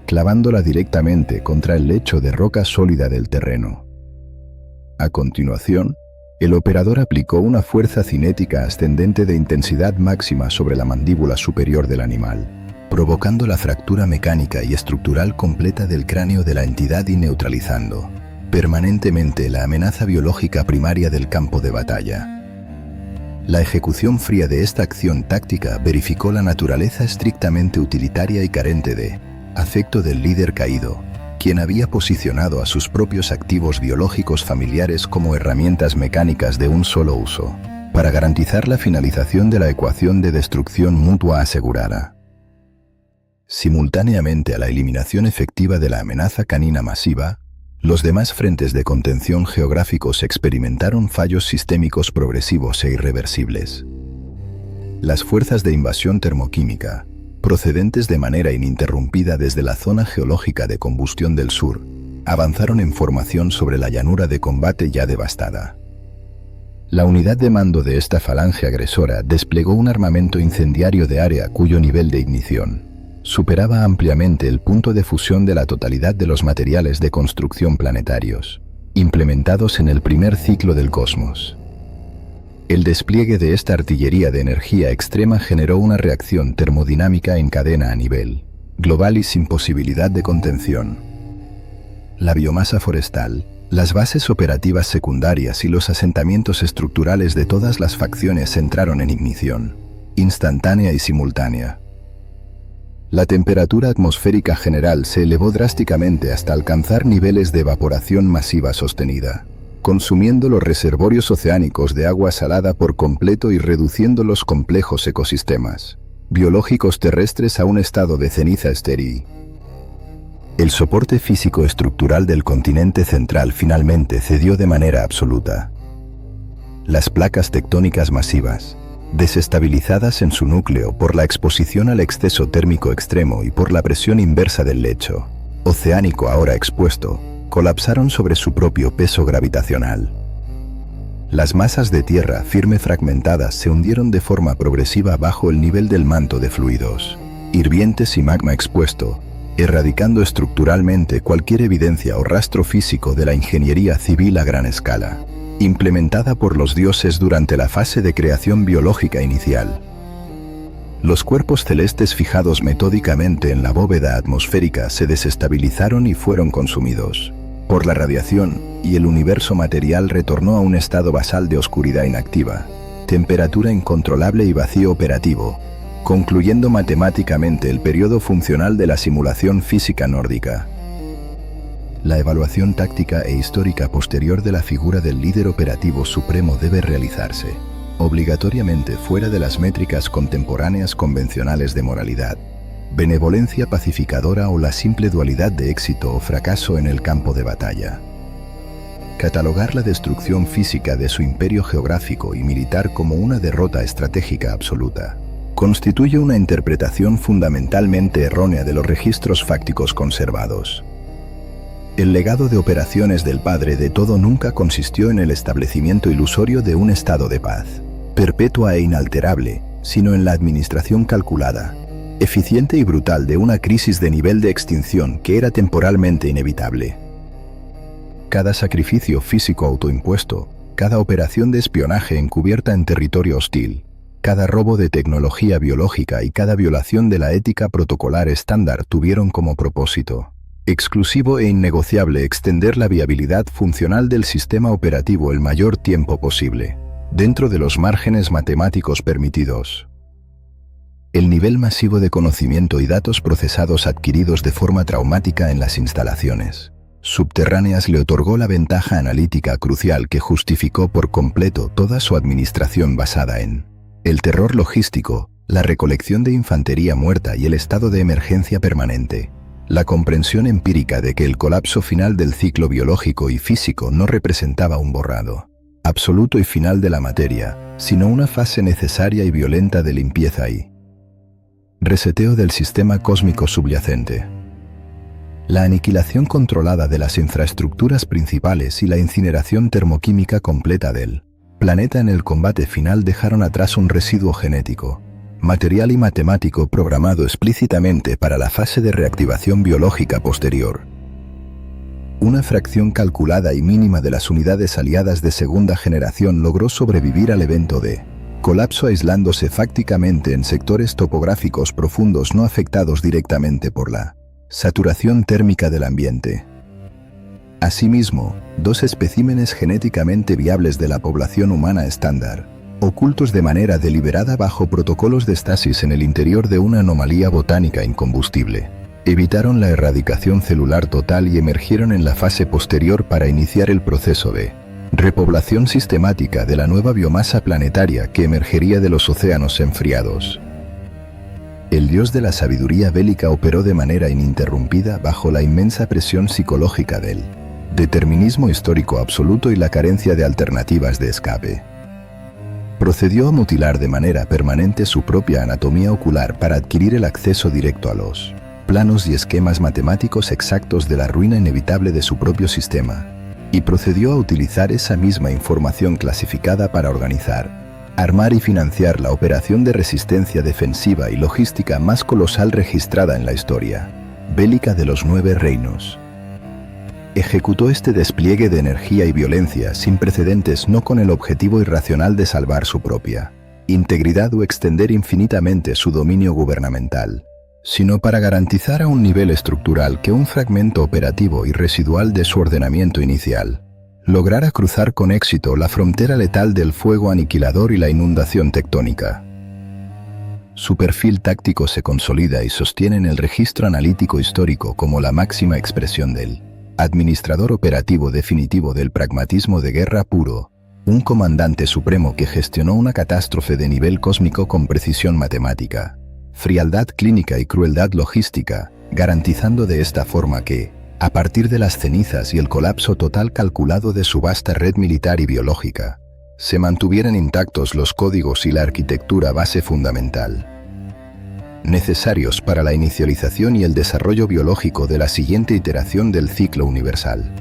clavándola directamente contra el lecho de roca sólida del terreno. A continuación, el operador aplicó una fuerza cinética ascendente de intensidad máxima sobre la mandíbula superior del animal, provocando la fractura mecánica y estructural completa del cráneo de la entidad y neutralizando permanentemente la amenaza biológica primaria del campo de batalla. La ejecución fría de esta acción táctica verificó la naturaleza estrictamente utilitaria y carente de afecto del líder caído, quien había posicionado a sus propios activos biológicos familiares como herramientas mecánicas de un solo uso, para garantizar la finalización de la ecuación de destrucción mutua asegurada. Simultáneamente a la eliminación efectiva de la amenaza canina masiva, los demás frentes de contención geográficos experimentaron fallos sistémicos progresivos e irreversibles. Las fuerzas de invasión termoquímica, procedentes de manera ininterrumpida desde la zona geológica de combustión del sur, avanzaron en formación sobre la llanura de combate ya devastada. La unidad de mando de esta falange agresora desplegó un armamento incendiario de área cuyo nivel de ignición superaba ampliamente el punto de fusión de la totalidad de los materiales de construcción planetarios, implementados en el primer ciclo del cosmos. El despliegue de esta artillería de energía extrema generó una reacción termodinámica en cadena a nivel global y sin posibilidad de contención. La biomasa forestal, las bases operativas secundarias y los asentamientos estructurales de todas las facciones entraron en ignición, instantánea y simultánea. La temperatura atmosférica general se elevó drásticamente hasta alcanzar niveles de evaporación masiva sostenida, consumiendo los reservorios oceánicos de agua salada por completo y reduciendo los complejos ecosistemas biológicos terrestres a un estado de ceniza estéril. El soporte físico-estructural del continente central finalmente cedió de manera absoluta. Las placas tectónicas masivas, desestabilizadas en su núcleo por la exposición al exceso térmico extremo y por la presión inversa del lecho oceánico ahora expuesto, colapsaron sobre su propio peso gravitacional. Las masas de tierra firme fragmentadas se hundieron de forma progresiva bajo el nivel del manto de fluidos hirvientes y magma expuesto, erradicando estructuralmente cualquier evidencia o rastro físico de la ingeniería civil a gran escala, implementada por los dioses durante la fase de creación biológica inicial. Los cuerpos celestes fijados metódicamente en la bóveda atmosférica se desestabilizaron y fueron consumidos por la radiación, y el universo material retornó a un estado basal de oscuridad inactiva, temperatura incontrolable y vacío operativo, concluyendo matemáticamente el periodo funcional de la simulación física nórdica. La evaluación táctica e histórica posterior de la figura del líder operativo supremo debe realizarse, obligatoriamente fuera de las métricas contemporáneas convencionales de moralidad, benevolencia pacificadora o la simple dualidad de éxito o fracaso en el campo de batalla. Catalogar la destrucción física de su imperio geográfico y militar como una derrota estratégica absoluta constituye una interpretación fundamentalmente errónea de los registros fácticos conservados. El legado de operaciones del padre de todo nunca consistió en el establecimiento ilusorio de un estado de paz, perpetua e inalterable, sino en la administración calculada, eficiente y brutal de una crisis de nivel de extinción que era temporalmente inevitable. Cada sacrificio físico autoimpuesto, cada operación de espionaje encubierta en territorio hostil, cada robo de tecnología biológica y cada violación de la ética protocolar estándar tuvieron como propósito exclusivo e innegociable extender la viabilidad funcional del sistema operativo el mayor tiempo posible, dentro de los márgenes matemáticos permitidos. El nivel masivo de conocimiento y datos procesados adquiridos de forma traumática en las instalaciones subterráneas le otorgó la ventaja analítica crucial que justificó por completo toda su administración basada en el terror logístico, la recolección de infantería muerta y el estado de emergencia permanente. La comprensión empírica de que el colapso final del ciclo biológico y físico no representaba un borrado absoluto y final de la materia, sino una fase necesaria y violenta de limpieza y reseteo del sistema cósmico subyacente. La aniquilación controlada de las infraestructuras principales y la incineración termoquímica completa del planeta en el combate final dejaron atrás un residuo genético, material y matemático programado explícitamente para la fase de reactivación biológica posterior. Una fracción calculada y mínima de las unidades aliadas de segunda generación logró sobrevivir al evento de colapso, aislándose fácticamente en sectores topográficos profundos no afectados directamente por la saturación térmica del ambiente. Asimismo, 2 especímenes genéticamente viables de la población humana estándar, ocultos de manera deliberada bajo protocolos de estasis en el interior de una anomalía botánica incombustible, evitaron la erradicación celular total y emergieron en la fase posterior para iniciar el proceso de repoblación sistemática de la nueva biomasa planetaria que emergería de los océanos enfriados. El dios de la sabiduría bélica operó de manera ininterrumpida bajo la inmensa presión psicológica del determinismo histórico absoluto y la carencia de alternativas de escape. Procedió a mutilar de manera permanente su propia anatomía ocular para adquirir el acceso directo a los planos y esquemas matemáticos exactos de la ruina inevitable de su propio sistema, y procedió a utilizar esa misma información clasificada para organizar, armar y financiar la operación de resistencia defensiva y logística más colosal registrada en la historia bélica de los 9 reinos. Ejecutó este despliegue de energía y violencia sin precedentes no con el objetivo irracional de salvar su propia integridad o extender infinitamente su dominio gubernamental, sino para garantizar a un nivel estructural que un fragmento operativo y residual de su ordenamiento inicial lograra cruzar con éxito la frontera letal del fuego aniquilador y la inundación tectónica. Su perfil táctico se consolida y sostiene en el registro analítico histórico como la máxima expresión del administrador operativo definitivo del pragmatismo de guerra puro, un comandante supremo que gestionó una catástrofe de nivel cósmico con precisión matemática, frialdad clínica y crueldad logística, garantizando de esta forma que, a partir de las cenizas y el colapso total calculado de su vasta red militar y biológica, se mantuvieran intactos los códigos y la arquitectura base fundamental necesarios para la inicialización y el desarrollo biológico de la siguiente iteración del ciclo universal.